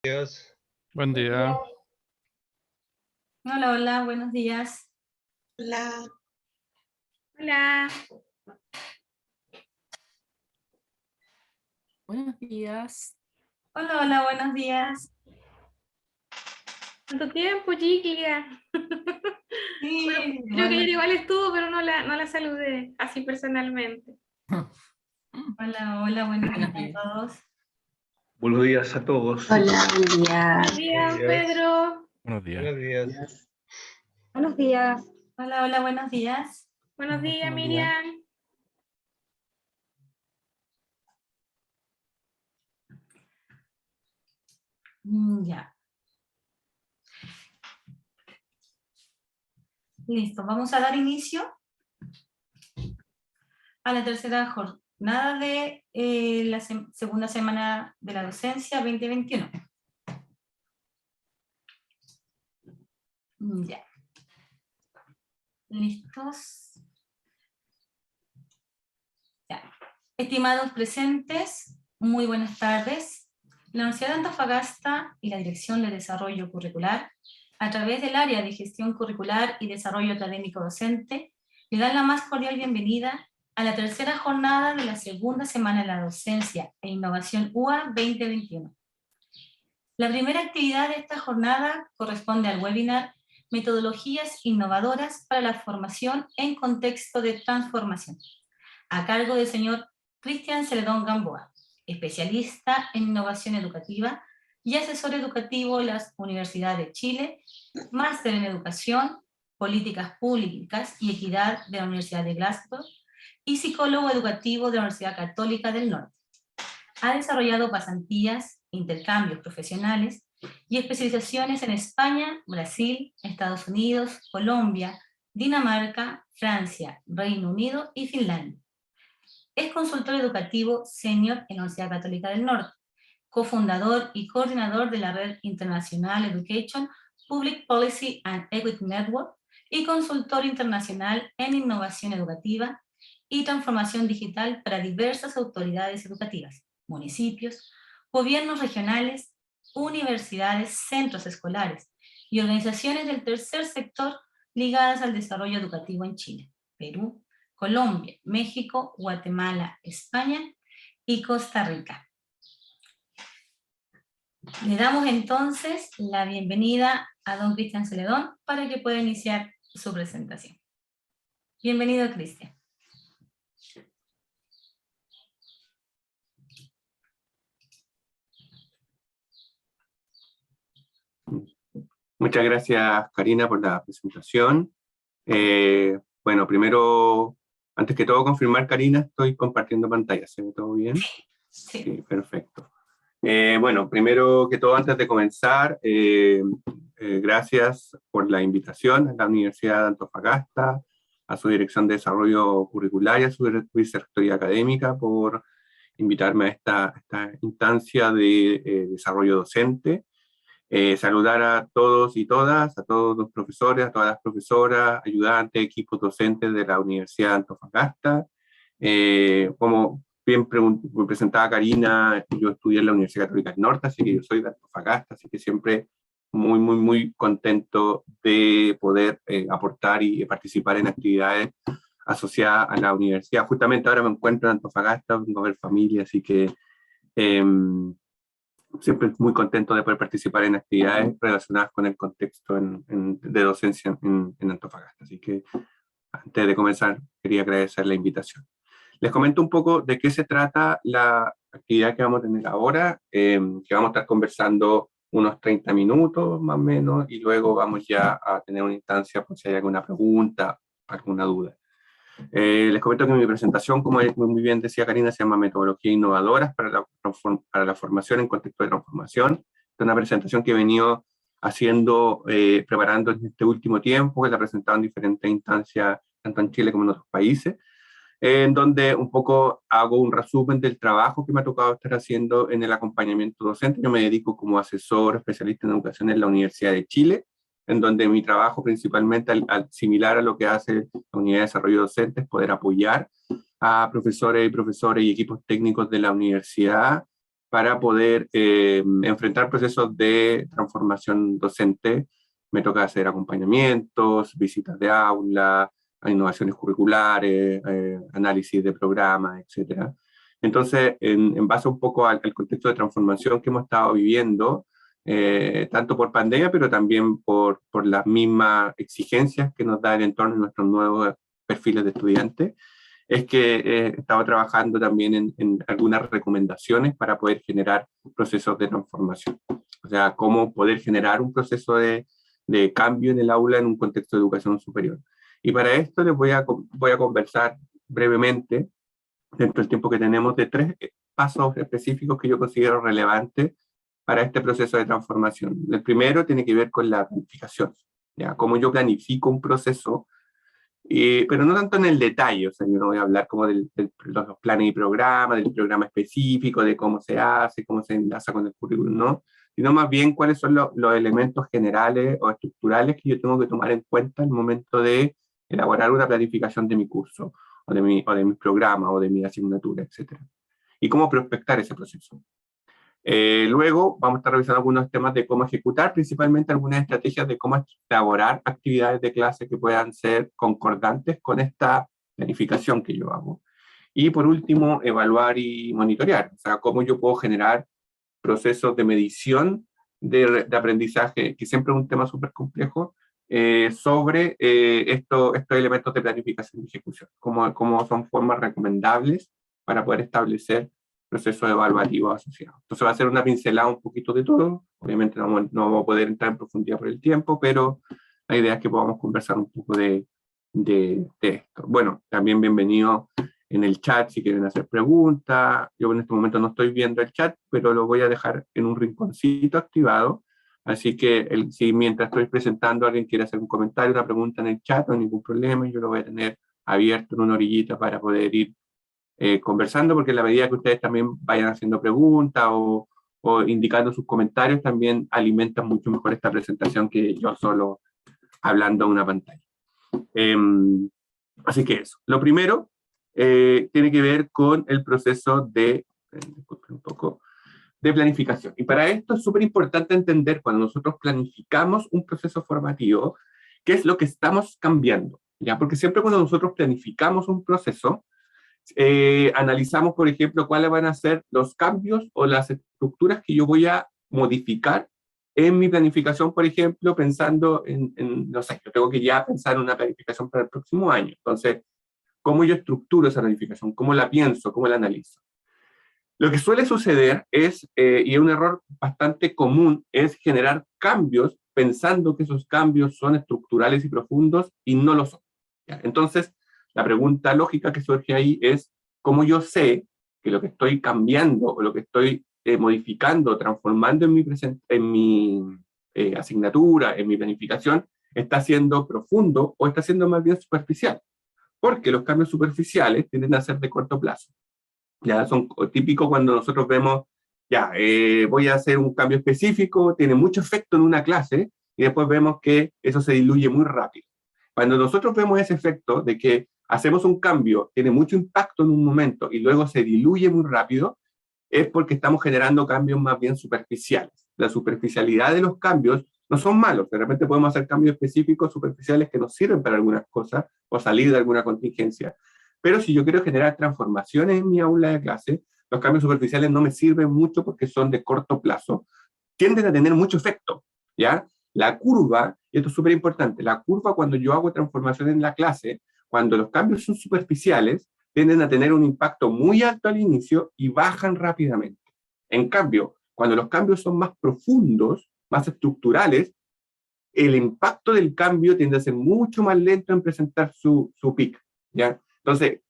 Días. Buen día. Hola, hola, buenos días. Hola. Hola. Buenos días. Hola, hola, buenos días. ¿Cuánto tiempo, Giglia? Sí, Creo que bueno, ayer igual estuvo, pero no la saludé así personalmente. hola, hola, buenos días a todos. Buenos días a todos. Hola, buen día. Buenos días, días. Pedro. Buenos días. Buenos días. Buenos días. Hola, hola, buenos días. Buenos días, Buenos días. Miriam. Ya. Listo, vamos a dar inicio a la tercera jornada de la segunda semana de la docencia 2021. Ya. ¿Listos? Ya. Estimados presentes, muy buenas tardes. La Universidad de Antofagasta y la Dirección de Desarrollo Curricular, a través del Área de Gestión Curricular y Desarrollo Académico Docente, le dan la más cordial bienvenida a la tercera jornada de la segunda semana de la docencia e innovación UA 2021. La primera actividad de esta jornada corresponde al webinar Metodologías innovadoras para la formación en contexto de transformación, a cargo del señor Cristian Celedón Gamboa, especialista en innovación educativa y asesor educativo de las Universidades de Chile, máster en educación, políticas públicas y equidad de la Universidad de Glasgow y psicólogo educativo de la Universidad Católica del Norte. Ha desarrollado pasantías, intercambios profesionales y especializaciones en España, Brasil, Estados Unidos, Colombia, Dinamarca, Francia, Reino Unido y Finlandia. Es consultor educativo senior en la Universidad Católica del Norte, cofundador y coordinador de la Red Internacional Education, Public Policy and Equity Network y consultor internacional en innovación educativa y transformación digital para diversas autoridades educativas, municipios, gobiernos regionales, universidades, centros escolares y organizaciones del tercer sector ligadas al desarrollo educativo en Chile, Perú, Colombia, México, Guatemala, España y Costa Rica. Le damos entonces la bienvenida a don Cristian Celedón para que pueda iniciar su presentación. Bienvenido, Cristian. Muchas gracias, Karina, por la presentación. Bueno, primero, antes que todo, confirmar, Karina, estoy compartiendo pantalla. ¿Se ve todo bien? Sí. Sí, perfecto. Bueno, primero que todo, antes de comenzar, gracias por la invitación a la Universidad de Antofagasta, a su Dirección de Desarrollo Curricular y a su Vicerrectoría Académica por invitarme a esta instancia de desarrollo docente. Saludar a todos y todas, a todos los profesores, a todas las profesoras, ayudantes, equipos docentes de la Universidad de Antofagasta. Como bien presentaba Karina, yo estudié en la Universidad Católica del Norte, así que yo soy de Antofagasta, así que siempre muy contento de poder aportar y participar en actividades asociadas a la universidad. Justamente ahora me encuentro en Antofagasta, vengo a ver familia, así que siempre muy contento de poder participar en actividades relacionadas con el contexto de docencia en Antofagasta. Así que antes de comenzar, quería agradecer la invitación. Les comento un poco de qué se trata la actividad que vamos a tener ahora, que vamos a estar conversando unos 30 minutos más o menos, y luego vamos ya a tener una instancia por si hay alguna pregunta, alguna duda. Les comento que mi presentación, como muy bien decía Karina, se llama Metodologías Innovadoras para la Formación en Contexto de Transformación. Es una presentación que he venido haciendo, preparando en este último tiempo, que la he presentado en diferentes instancias, tanto en Chile como en otros países, en donde un poco hago un resumen del trabajo que me ha tocado estar haciendo en el acompañamiento docente. Yo me dedico como asesor especialista en educación en la Universidad de Chile, en donde mi trabajo principalmente, similar a lo que hace la Unidad de Desarrollo Docente, es poder apoyar a profesores y equipos técnicos de la universidad para poder enfrentar procesos de transformación docente. Me toca hacer acompañamientos, visitas de aula, innovaciones curriculares, análisis de programas, etc. Entonces, en base un poco al contexto de transformación que hemos estado viviendo, tanto por pandemia, pero también por las mismas exigencias que nos da el entorno en nuestros nuevos perfiles de estudiantes, es que he estado trabajando también en algunas recomendaciones para poder generar procesos de transformación. O sea, cómo poder generar un proceso de cambio en el aula en un contexto de educación superior. Y para esto les voy a conversar brevemente, dentro del tiempo que tenemos, de 3 pasos específicos que yo considero relevantes para este proceso de transformación. El primero tiene que ver con la planificación, ¿ya? Cómo yo planifico un proceso, pero no tanto en el detalle. O sea, yo no voy a hablar como de los planes y programas, del programa específico, de cómo se hace, cómo se enlaza con el currículum, no, sino más bien cuáles son los elementos generales o estructurales que yo tengo que tomar en cuenta al momento de elaborar una planificación de mi curso, o de mis programas, o de mi asignatura, etc. Y cómo prospectar ese proceso. Luego vamos a estar revisando algunos temas de cómo ejecutar, principalmente algunas estrategias de cómo elaborar actividades de clase que puedan ser concordantes con esta planificación que yo hago. Y por último, evaluar y monitorear, o sea, cómo yo puedo generar procesos de medición de aprendizaje, que siempre es un tema súper complejo, sobre estos elementos de planificación y ejecución, cómo son formas recomendables para poder establecer procesos evaluativos asociados. Entonces va a ser una pincelada un poquito de todo. Obviamente no vamos a poder entrar en profundidad por el tiempo, pero la idea es que podamos conversar un poco de esto. Bueno, también bienvenido en el chat si quieren hacer preguntas. Yo en este momento no estoy viendo el chat, pero lo voy a dejar en un rinconcito activado. Así que si mientras estoy presentando alguien quiere hacer un comentario, una pregunta en el chat, no hay ningún problema, yo lo voy a tener abierto en una orillita para poder ir conversando, porque en la medida que ustedes también vayan haciendo preguntas o indicando sus comentarios, también alimentan mucho mejor esta presentación que yo solo hablando a una pantalla. Así que eso. Lo primero tiene que ver con el proceso disculpen un poco, de planificación. Y para esto es súper importante entender cuando nosotros planificamos un proceso formativo, qué es lo que estamos cambiando, ¿ya? Porque siempre cuando nosotros planificamos un proceso, analizamos, por ejemplo, cuáles van a ser los cambios o las estructuras que yo voy a modificar en mi planificación, por ejemplo, pensando no sé, yo tengo que ya pensar en una planificación para el próximo año. Entonces, ¿cómo yo estructuro esa planificación? ¿Cómo la pienso? ¿Cómo la analizo? Lo que suele suceder es, y es un error bastante común, es generar cambios pensando que esos cambios son estructurales y profundos y no lo son, ¿ya? Entonces, la pregunta lógica que surge ahí es, ¿cómo yo sé que lo que estoy cambiando o lo que estoy modificando, transformando en mi asignatura, en mi planificación, está siendo profundo o está siendo más bien superficial? Porque los cambios superficiales tienden a ser de corto plazo. Ya son típicos cuando nosotros vemos, ya, voy a hacer un cambio específico, tiene mucho efecto en una clase, y después vemos que eso se diluye muy rápido. Cuando nosotros vemos ese efecto de que hacemos un cambio, tiene mucho impacto en un momento y luego se diluye muy rápido, es porque estamos generando cambios más bien superficiales. La superficialidad de los cambios no son malos, de repente podemos hacer cambios específicos superficiales que nos sirven para algunas cosas o salir de alguna contingencia. Pero si yo quiero generar transformaciones en mi aula de clase, los cambios superficiales no me sirven mucho porque son de corto plazo, tienden a tener mucho efecto, ¿ya? La curva, y esto es súper importante, la curva cuando yo hago transformación en la clase, cuando los cambios son superficiales, tienden a tener un impacto muy alto al inicio y bajan rápidamente. En cambio, cuando los cambios son más profundos, más estructurales, el impacto del cambio tiende a ser mucho más lento en presentar su pic, ¿ya? Entonces,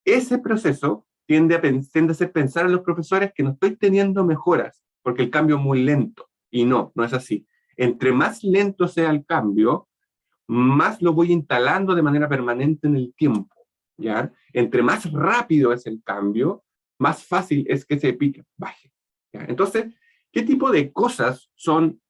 ese proceso tiende a hacer pensar a los profesores que no estoy teniendo mejoras, porque el cambio es muy lento. Y no es así. Entre más lento sea el cambio, más lo voy instalando de manera permanente en el tiempo, ¿ya? Entre más rápido es el cambio, más fácil es que ese pic baje, ¿ya? Entonces, ¿qué tipo de cosas son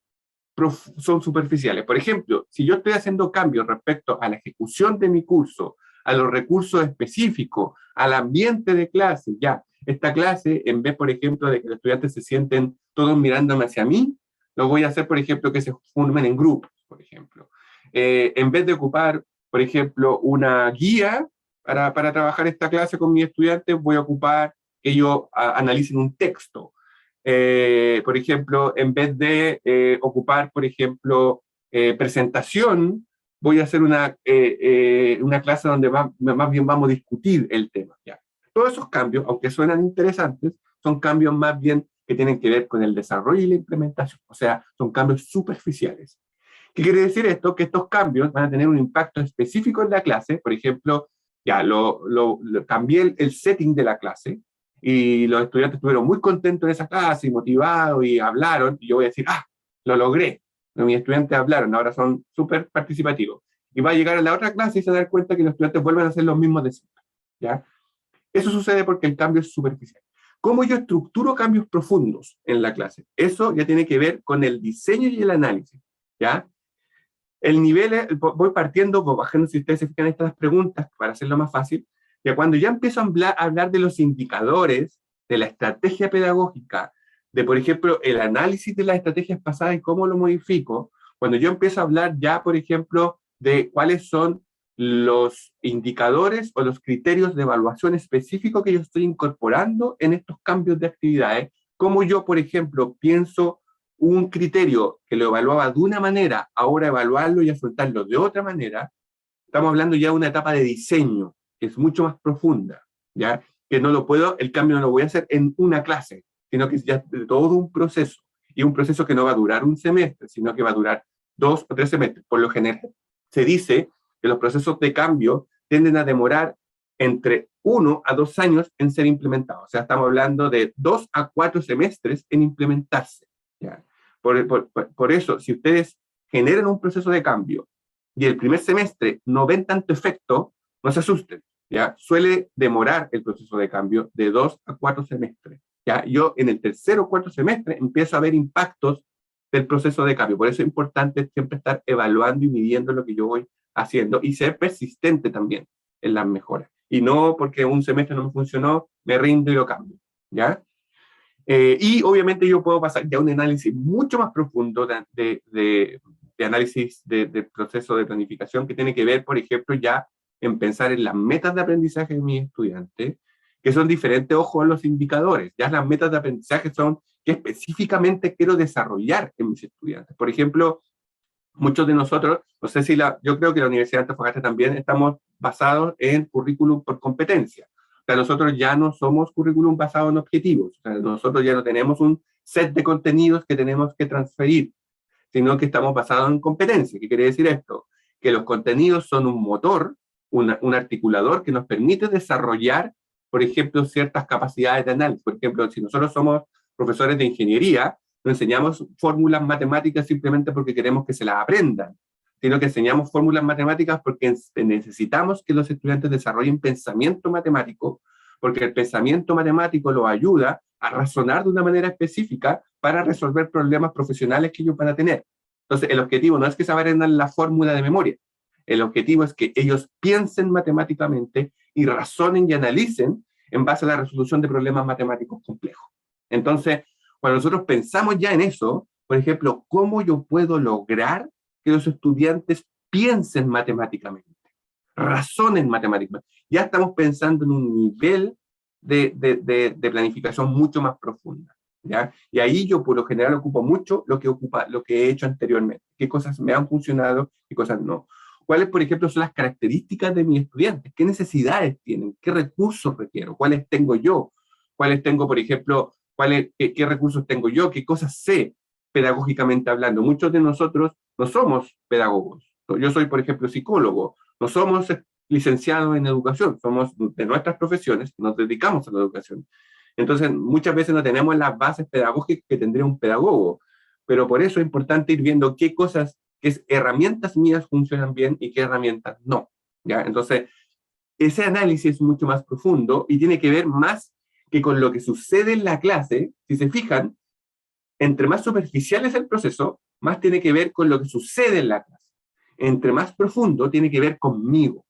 superficiales? Por ejemplo, si yo estoy haciendo cambios respecto a la ejecución de mi curso, a los recursos específicos, al ambiente de clase, ya, esta clase, en vez, por ejemplo, de que los estudiantes se sienten todos mirándome hacia mí, lo voy a hacer, por ejemplo, que se formen en grupos, por ejemplo. En vez de ocupar, por ejemplo, una guía para trabajar esta clase con mis estudiantes, voy a ocupar que ellos analicen un texto. Por ejemplo, en vez de ocupar, por ejemplo, presentación, voy a hacer una clase donde más bien vamos a discutir el tema. ¿Ya? Todos esos cambios, aunque suenan interesantes, son cambios más bien que tienen que ver con el desarrollo y la implementación. O sea, son cambios superficiales. ¿Qué quiere decir esto? Que estos cambios van a tener un impacto específico en la clase. Por ejemplo, ya cambié el setting de la clase y los estudiantes estuvieron muy contentos en esa clase y motivados y hablaron. Y yo voy a decir, lo logré. Mis estudiantes hablaron, ahora son súper participativos. Y va a llegar a la otra clase y se va a dar cuenta que los estudiantes vuelven a hacer los mismos de siempre. ¿Ya? Eso sucede porque el cambio es superficial. ¿Cómo yo estructuro cambios profundos en la clase? Eso ya tiene que ver con el diseño y el análisis. ¿Ya? El nivel, voy partiendo, bajando, si ustedes se fijan en estas preguntas, para hacerlo más fácil, ya cuando ya empiezo a hablar de los indicadores, de la estrategia pedagógica, de, por ejemplo, el análisis de las estrategias pasadas y cómo lo modifico, cuando yo empiezo a hablar ya, por ejemplo, de cuáles son los indicadores o los criterios de evaluación específicos que yo estoy incorporando en estos cambios de actividades, cómo yo, por ejemplo, pienso un criterio que lo evaluaba de una manera, ahora evaluarlo y afrontarlo de otra manera, estamos hablando ya de una etapa de diseño, que es mucho más profunda, ¿ya? Que no lo puedo, el cambio no lo voy a hacer en una clase, sino que es ya de todo un proceso, y un proceso que no va a durar un semestre, sino que va a durar 2 o 3 semestres. Por lo general, se dice que los procesos de cambio tienden a demorar entre 1 a 2 años en ser implementados. O sea, estamos hablando de 2 a 4 semestres en implementarse, ¿ya? Por eso, si ustedes generan un proceso de cambio y el primer semestre no ven tanto efecto, no se asusten, ¿ya? Suele demorar el proceso de cambio de 2 a 4 semestres, ¿ya? Yo en el tercer o cuarto semestre empiezo a ver impactos del proceso de cambio. Por eso es importante siempre estar evaluando y midiendo lo que yo voy haciendo y ser persistente también en las mejoras. Y no porque un semestre no me funcionó, me rindo y lo cambio, ¿ya? Y obviamente yo puedo pasar ya a un análisis mucho más profundo de análisis del proceso de planificación que tiene que ver, por ejemplo, ya en pensar en las metas de aprendizaje de mis estudiantes, que son diferentes, ojo, a los indicadores. Ya las metas de aprendizaje son que específicamente quiero desarrollar en mis estudiantes. Por ejemplo, muchos de nosotros, no sé si yo creo que la Universidad de Antofagasta también estamos basados en currículum por competencia. O sea, nosotros ya no somos currículum basado en objetivos. O sea, nosotros ya no tenemos un set de contenidos que tenemos que transferir, sino que estamos basados en competencia. ¿Qué quiere decir esto? Que los contenidos son un motor, un articulador que nos permite desarrollar, por ejemplo, ciertas capacidades de análisis. Por ejemplo, si nosotros somos profesores de ingeniería, no enseñamos fórmulas matemáticas simplemente porque queremos que se las aprendan, sino que enseñamos fórmulas matemáticas porque necesitamos que los estudiantes desarrollen pensamiento matemático, porque el pensamiento matemático los ayuda a razonar de una manera específica para resolver problemas profesionales que ellos van a tener. Entonces, el objetivo no es que se aprendan la fórmula de memoria, el objetivo es que ellos piensen matemáticamente y razonen y analicen en base a la resolución de problemas matemáticos complejos. Entonces, cuando nosotros pensamos ya en eso, por ejemplo, ¿cómo yo puedo lograr que los estudiantes piensen matemáticamente, razonen matemáticamente? Ya estamos pensando en un nivel de planificación mucho más profunda, ¿ya? Y ahí yo por lo general ocupo mucho lo que he hecho anteriormente, qué cosas me han funcionado, qué cosas no. ¿Cuáles, por ejemplo, son las características de mis estudiantes? ¿Qué necesidades tienen? ¿Qué recursos requiero? ¿Cuáles tengo yo? ¿Cuáles tengo, por ejemplo, qué recursos tengo yo? ¿Qué cosas sé pedagógicamente hablando? Muchos de nosotros no somos pedagogos. Yo soy, por ejemplo, psicólogo. No somos licenciados en educación. Somos de nuestras profesiones, nos dedicamos a la educación. Entonces, muchas veces no tenemos las bases pedagógicas que tendría un pedagogo. Pero por eso es importante ir viendo qué cosas, qué herramientas mías funcionan bien y qué herramientas no, ¿ya? Entonces, ese análisis es mucho más profundo y tiene que ver más que con lo que sucede en la clase. Si se fijan, entre más superficial es el proceso, más tiene que ver con lo que sucede en la clase. Entre más profundo, tiene que ver conmigo,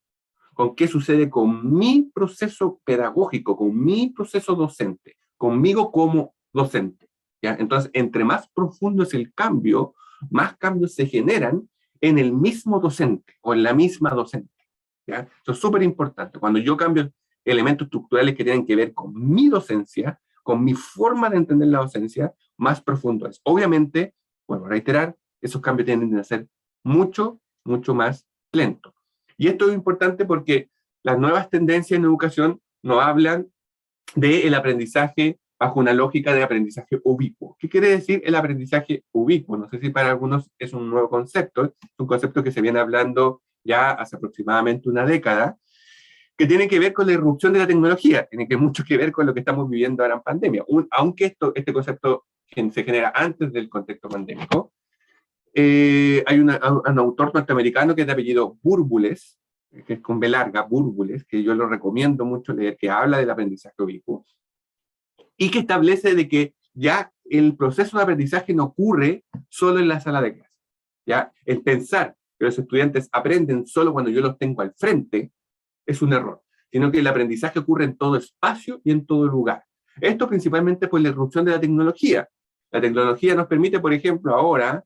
con qué sucede con mi proceso pedagógico, con mi proceso docente, conmigo como docente. ¿Ya? Entonces, entre más profundo es el cambio, más cambios se generan en el mismo docente o en la misma docente. ¿Ya? Eso es súper importante. Cuando yo cambio elementos estructurales que tienen que ver con mi docencia, con mi forma de entender la docencia, más profundo es. Obviamente, vuelvo a reiterar, esos cambios tienden a ser mucho más lentos. Y esto es importante porque las nuevas tendencias en educación nos hablan del aprendizaje bajo una lógica de aprendizaje ubicuo. ¿Qué quiere decir el aprendizaje ubicuo? No sé si para algunos es un nuevo concepto, es un concepto que se viene hablando ya hace aproximadamente una década, que tiene que ver con la irrupción de la tecnología, tiene que mucho que ver con lo que estamos viviendo ahora en pandemia. Aunque este concepto se genera antes del contexto pandémico, hay un autor norteamericano que es de apellido Burbules, que es con B larga, Burbules, que yo lo recomiendo mucho leer, que habla del aprendizaje ubicuo, y que establece de que ya el proceso de aprendizaje no ocurre solo en la sala de clase. ¿Ya? El pensar que los estudiantes aprenden solo cuando yo los tengo al frente es un error, sino que el aprendizaje ocurre en todo espacio y en todo lugar. Esto principalmente por la irrupción de la tecnología. La tecnología nos permite, por ejemplo, ahora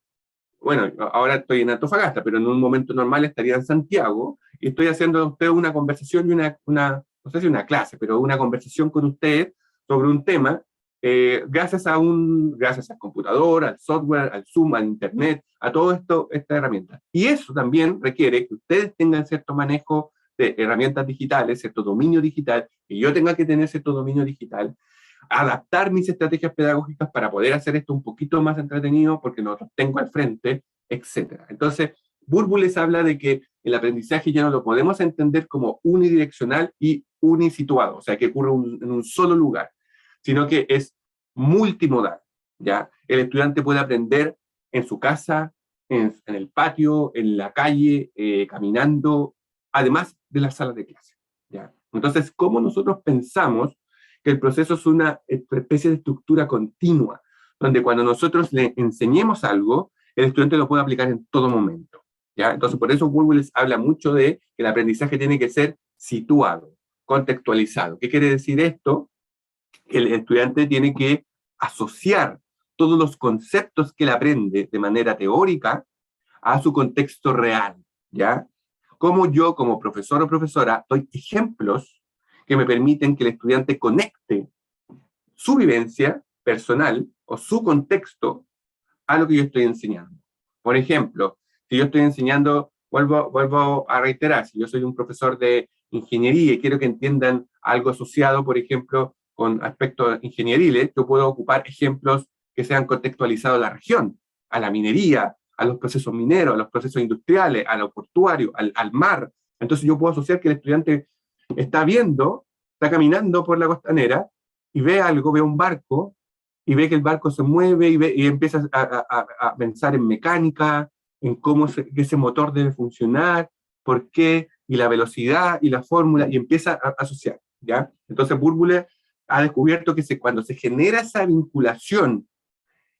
estoy en Antofagasta, pero en un momento normal estaría en Santiago, y estoy haciendo a usted una conversación y no sé si una clase, pero una conversación con usted sobre un tema, gracias al computador, al software, al Zoom, al Internet, a todo esto, esta herramienta. Y eso también requiere que ustedes tengan cierto manejo de herramientas digitales, cierto dominio digital, y yo tenga que tener cierto dominio digital, adaptar mis estrategias pedagógicas para poder hacer esto un poquito más entretenido, porque no los tengo al frente, etc. Entonces, Burbules habla de que el aprendizaje ya no lo podemos entender como unidireccional y unisituado, o sea, que ocurre en un solo lugar, sino que es multimodal, ¿ya? El estudiante puede aprender en su casa, en el patio, en la calle, caminando, además de la sala de clase, ¿ya? Entonces, ¿cómo nosotros pensamos que el proceso es una especie de estructura continua, donde cuando nosotros le enseñemos algo, el estudiante lo puede aplicar en todo momento, ¿ya? Entonces, por eso Burbules habla mucho de que el aprendizaje tiene que ser situado, contextualizado. ¿Qué quiere decir esto? Que el estudiante tiene que asociar todos los conceptos que él aprende de manera teórica a su contexto real, ¿ya? Como yo, como profesor o profesora, doy ejemplos que me permiten que el estudiante conecte su vivencia personal o su contexto a lo que yo estoy enseñando. Por ejemplo, si yo estoy enseñando, vuelvo a reiterar, si yo soy un profesor de ingeniería y quiero que entiendan algo asociado, por ejemplo, con aspectos ingenieriles, yo puedo ocupar ejemplos que sean contextualizados a la región, a la minería, a los procesos mineros, a los procesos industriales, a lo portuario, al mar. Entonces yo puedo asociar que el estudiante está caminando por la costanera y ve algo, ve un barco, y ve que el barco se mueve y empieza a pensar en mecánica, en cómo ese motor debe funcionar, por qué, y la velocidad y la fórmula, y empieza a asociar, ¿ya? Entonces Burbules ha descubierto que cuando se genera esa vinculación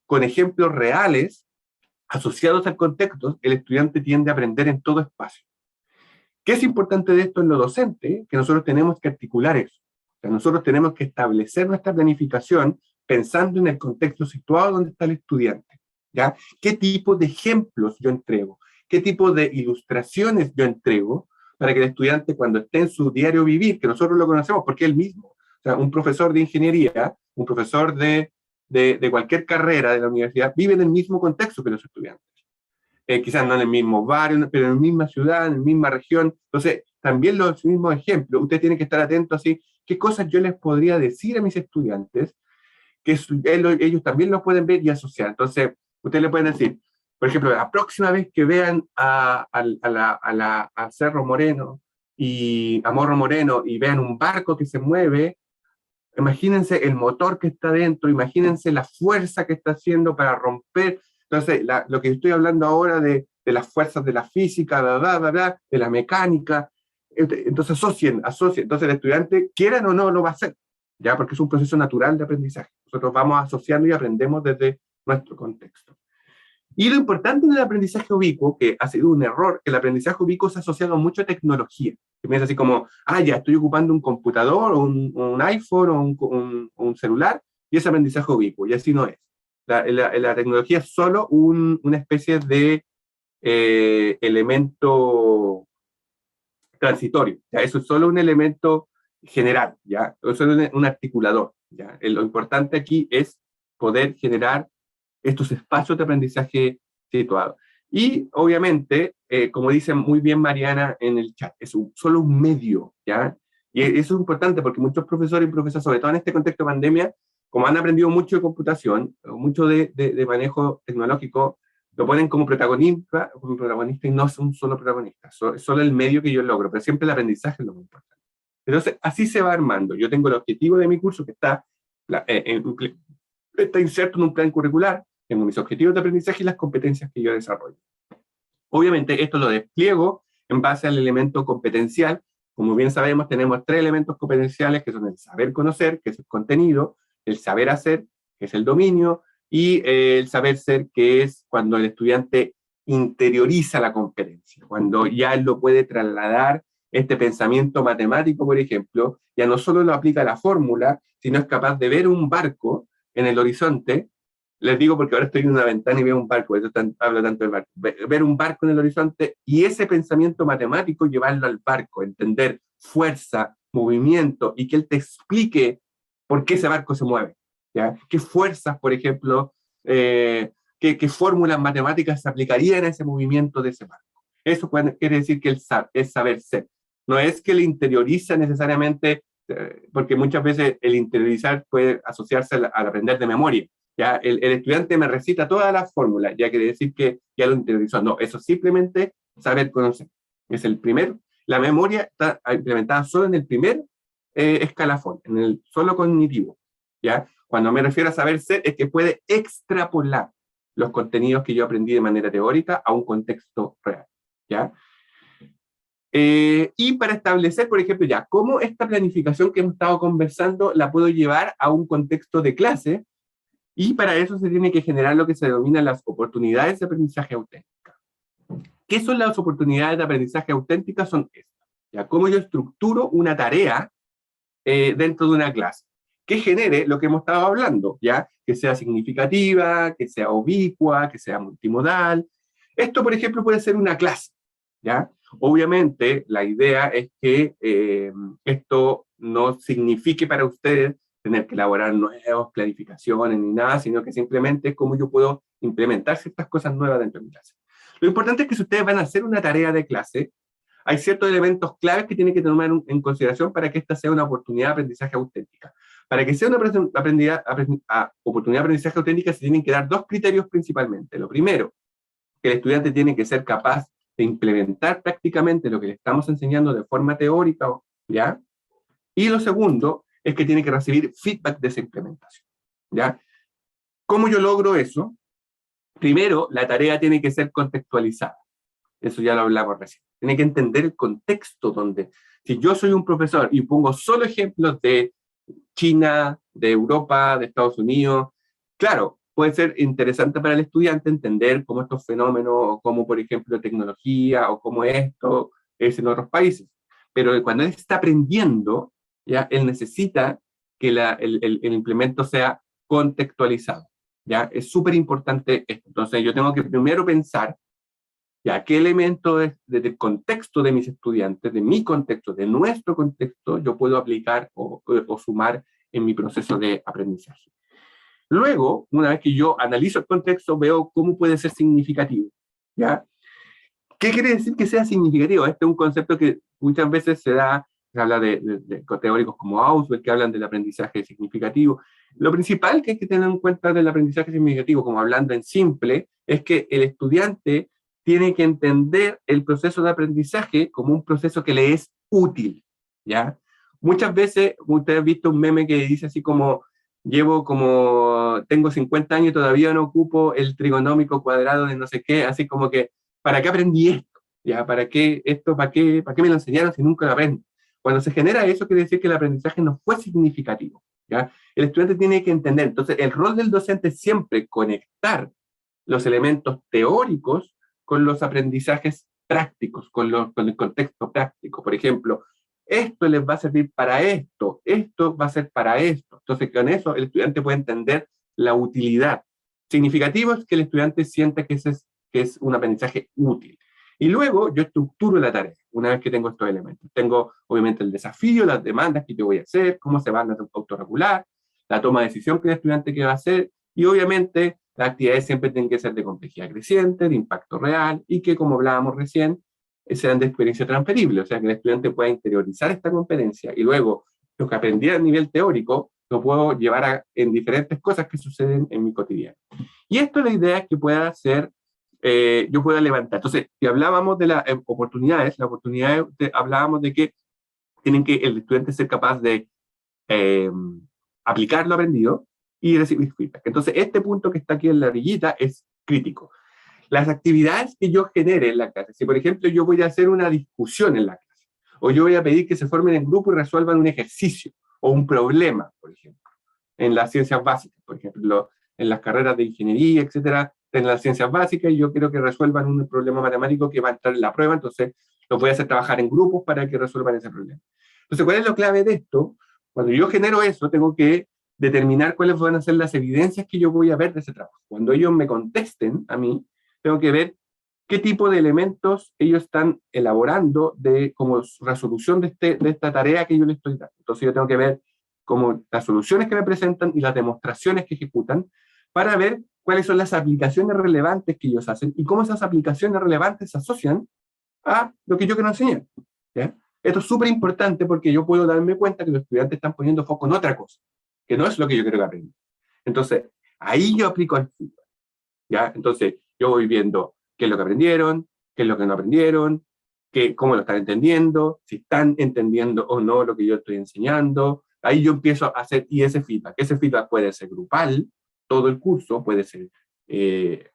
con ejemplos reales asociados al contexto, el estudiante tiende a aprender en todo espacio. ¿Qué es importante de esto en lo docente? Que nosotros tenemos que articular eso. O sea, nosotros tenemos que establecer nuestra planificación pensando en el contexto situado donde está el estudiante, ¿ya? ¿Qué tipo de ejemplos yo entrego? ¿Qué tipo de ilustraciones yo entrego para que el estudiante, cuando esté en su diario vivir, que nosotros lo conocemos porque es el mismo, o sea, un profesor de ingeniería, un profesor de cualquier carrera de la universidad, vive en el mismo contexto que los estudiantes. Quizás no en el mismo barrio, pero en la misma ciudad, en la misma región. Entonces, también los mismos ejemplos. Ustedes tienen que estar atentos así, qué cosas yo les podría decir a mis estudiantes, que ellos también lo pueden ver y asociar. Entonces, ustedes le pueden decir, por ejemplo, la próxima vez que vean a Cerro Moreno y a Morro Moreno y vean un barco que se mueve, imagínense el motor que está dentro, imagínense la fuerza que está haciendo para romper. Entonces, lo que estoy hablando ahora de las fuerzas de la física, de la mecánica, entonces asocien. Entonces el estudiante, quieran o no, lo va a hacer, ¿ya? Porque es un proceso natural de aprendizaje. Nosotros vamos asociando y aprendemos desde nuestro contexto. Y lo importante del aprendizaje ubicuo, que ha sido un error, que el aprendizaje ubicuo se ha asociado mucho a tecnología. Que piensa así como, ya estoy ocupando un computador, o un iPhone, o un celular, y es aprendizaje ubicuo, y así no es. La tecnología es solo una especie de elemento transitorio, ¿ya? Eso es solo un elemento general, ¿ya? Eso es un articulador, ¿ya? Lo importante aquí es poder generar estos espacios de aprendizaje situados. Y obviamente, como dice muy bien Mariana en el chat, es solo un medio, ¿ya? Y eso es importante porque muchos profesores y profesoras, sobre todo en este contexto de pandemia, como han aprendido mucho de computación, mucho de manejo tecnológico, lo ponen como protagonista y no es un solo protagonista, es solo el medio que yo logro, pero siempre el aprendizaje es lo muy importante. Entonces, así se va armando. Yo tengo el objetivo de mi curso que está inserto en un plan curricular, tengo mis objetivos de aprendizaje y las competencias que yo desarrollo. Obviamente, esto lo despliego en base al elemento competencial. Como bien sabemos, tenemos 3 elementos competenciales que son el saber conocer, que es el contenido, el saber hacer, que es el dominio, y el saber ser, que es cuando el estudiante interioriza la competencia, cuando ya él lo puede trasladar, este pensamiento matemático, por ejemplo, ya no solo lo aplica a la fórmula, sino es capaz de ver un barco en el horizonte. Les digo porque ahora estoy en una ventana y veo un barco, por eso hablo tanto del barco. Ver un barco en el horizonte y ese pensamiento matemático llevarlo al barco, entender fuerza, movimiento, y que él te explique por qué ese barco se mueve, ¿ya? ¿Qué fuerzas, por ejemplo, qué fórmulas matemáticas se aplicarían a ese movimiento de ese barco? Eso quiere decir que es saber ser. No es que le interioriza necesariamente, porque muchas veces el interiorizar puede asociarse al aprender de memoria. ¿Ya? El estudiante me recita todas las fórmulas, ya quiere decir que ya lo interiorizó. No, eso simplemente saber conocer. Es el primero. La memoria está implementada solo en el primer escalafón, en el solo cognitivo. ¿Ya? Cuando me refiero a saber ser, es que puede extrapolar los contenidos que yo aprendí de manera teórica a un contexto real. ¿Ya? Y para establecer, por ejemplo, ya, cómo esta planificación que hemos estado conversando la puedo llevar a un contexto de clase, y para eso se tiene que generar lo que se denomina las oportunidades de aprendizaje auténtica. ¿Qué son las oportunidades de aprendizaje auténtica? Son estas, ¿ya? Cómo yo estructuro una tarea dentro de una clase, que genere lo que hemos estado hablando, ¿ya? Que sea significativa, que sea ubicua, que sea multimodal. Esto, por ejemplo, puede ser una clase, ¿ya? Obviamente, la idea es que esto no signifique para ustedes tener que elaborar nuevas planificaciones ni nada, sino que simplemente es cómo yo puedo implementar ciertas cosas nuevas dentro de mi clase. Lo importante es que si ustedes van a hacer una tarea de clase, hay ciertos elementos claves que tienen que tomar en consideración para que esta sea una oportunidad de aprendizaje auténtica. Para que sea una oportunidad de aprendizaje auténtica se tienen que dar 2 criterios principalmente. Lo primero, que el estudiante tiene que ser capaz de implementar prácticamente lo que le estamos enseñando de forma teórica, ¿ya? Y lo segundo es que tiene que recibir feedback de esa implementación, ¿ya? ¿Cómo yo logro eso? Primero, la tarea tiene que ser contextualizada. Eso ya lo hablamos recién. Tiene que entender el contexto donde, si yo soy un profesor y pongo solo ejemplos de China, de Europa, de Estados Unidos, claro, puede ser interesante para el estudiante entender cómo estos fenómenos, o cómo, por ejemplo, tecnología, o cómo esto es en otros países. Pero cuando él está aprendiendo, ¿ya? Él necesita que el implemento sea contextualizado, ¿ya? Es súper importante esto. Entonces yo tengo que primero pensar, ¿ya? ¿Qué elemento del contexto de mis estudiantes, de mi contexto, de nuestro contexto, yo puedo aplicar o sumar en mi proceso de aprendizaje? Luego, una vez que yo analizo el contexto, veo cómo puede ser significativo, ¿ya? ¿Qué quiere decir que sea significativo? Este es un concepto que muchas veces se habla de teóricos como Auswell, que hablan del aprendizaje significativo. Lo principal que hay que tener en cuenta del aprendizaje significativo, como hablando en simple, es que el estudiante tiene que entender el proceso de aprendizaje como un proceso que le es útil, ¿ya? Muchas veces, ustedes han visto un meme que dice así como, tengo 50 años y todavía no ocupo el trigonómico cuadrado de no sé qué, así como que, ¿para qué aprendí esto? ¿Ya? ¿Para qué esto? ¿Para qué me lo enseñaron si nunca lo aprendo? Cuando se genera eso, quiere decir que el aprendizaje no fue significativo, ¿ya? El estudiante tiene que entender, entonces el rol del docente es siempre conectar los elementos teóricos con los aprendizajes prácticos, con el contexto práctico. Por ejemplo, esto les va a servir para esto va a ser para esto. Entonces, con eso el estudiante puede entender la utilidad. Significativo es que el estudiante sienta que es un aprendizaje útil. Y luego yo estructuro la tarea, una vez que tengo estos elementos. Tengo, obviamente, el desafío, las demandas que yo voy a hacer, cómo se van a autorregular, la toma de decisión que el estudiante que va a hacer, y obviamente las actividades siempre tienen que ser de complejidad creciente, de impacto real, y que, como hablábamos recién, sean de experiencia transferible, o sea, que el estudiante pueda interiorizar esta competencia, y luego lo que aprendí a nivel teórico, lo puedo llevar en diferentes cosas que suceden en mi cotidiano. Y esto es la idea que pueda hacer, yo pueda levantar. Entonces, si hablábamos de las oportunidades, hablábamos de que tienen que el estudiante ser capaz de aplicar lo aprendido y recibir feedback. Entonces, este punto que está aquí en la orillita es crítico. Las actividades que yo genere en la clase, si por ejemplo yo voy a hacer una discusión en la clase, o yo voy a pedir que se formen en grupo y resuelvan un ejercicio, o un problema, por ejemplo, en las ciencias básicas, por ejemplo, en las carreras de ingeniería, etcétera, en las ciencias básicas, y yo quiero que resuelvan un problema matemático que va a entrar en la prueba, entonces los voy a hacer trabajar en grupos para que resuelvan ese problema. Entonces, ¿cuál es lo clave de esto? Cuando yo genero eso, tengo que determinar cuáles van a ser las evidencias que yo voy a ver de ese trabajo. Cuando ellos me contesten a mí, tengo que ver qué tipo de elementos ellos están elaborando como resolución de esta tarea que yo les estoy dando. Entonces yo tengo que ver como las soluciones que me presentan y las demostraciones que ejecutan para ver cuáles son las aplicaciones relevantes que ellos hacen y cómo esas aplicaciones relevantes se asocian a lo que yo quiero enseñar. ¿Ya? Esto es súper importante porque yo puedo darme cuenta que los estudiantes están poniendo foco en otra cosa, que no es lo que yo quiero que aprendan. Entonces, ahí yo aplico el feedback. ¿Ya? Entonces, yo voy viendo qué es lo que aprendieron, qué es lo que no aprendieron, cómo lo están entendiendo, si están entendiendo o no lo que yo estoy enseñando. Ahí yo empiezo a hacer ese feedback. Ese feedback puede ser grupal, todo el curso, puede ser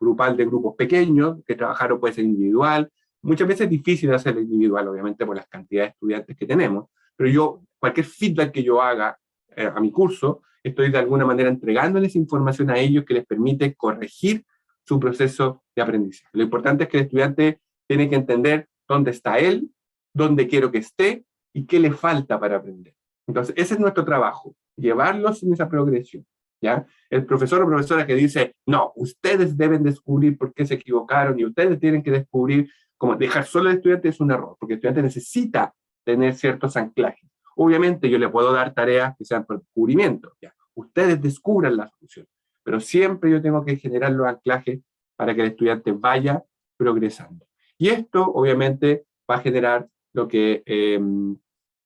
grupal de grupos pequeños que trabajaron, puede ser individual. Muchas veces es difícil hacerlo individual, obviamente, por las cantidades de estudiantes que tenemos, pero cualquier feedback que yo haga a mi curso, estoy de alguna manera entregándoles información a ellos que les permite corregir su proceso de aprendizaje. Lo importante es que el estudiante tiene que entender dónde está él, dónde quiero que esté y qué le falta para aprender. Entonces, ese es nuestro trabajo, llevarlos en esa progresión. ¿Ya? El profesor o profesora que dice, no, ustedes deben descubrir por qué se equivocaron y ustedes tienen que descubrir, como dejar solo al estudiante es un error, porque el estudiante necesita tener ciertos anclajes. Obviamente yo le puedo dar tareas que sean por descubrimiento, ¿ya? Ustedes descubran la solución, pero siempre yo tengo que generar los anclajes para que el estudiante vaya progresando. Y esto obviamente va a generar lo que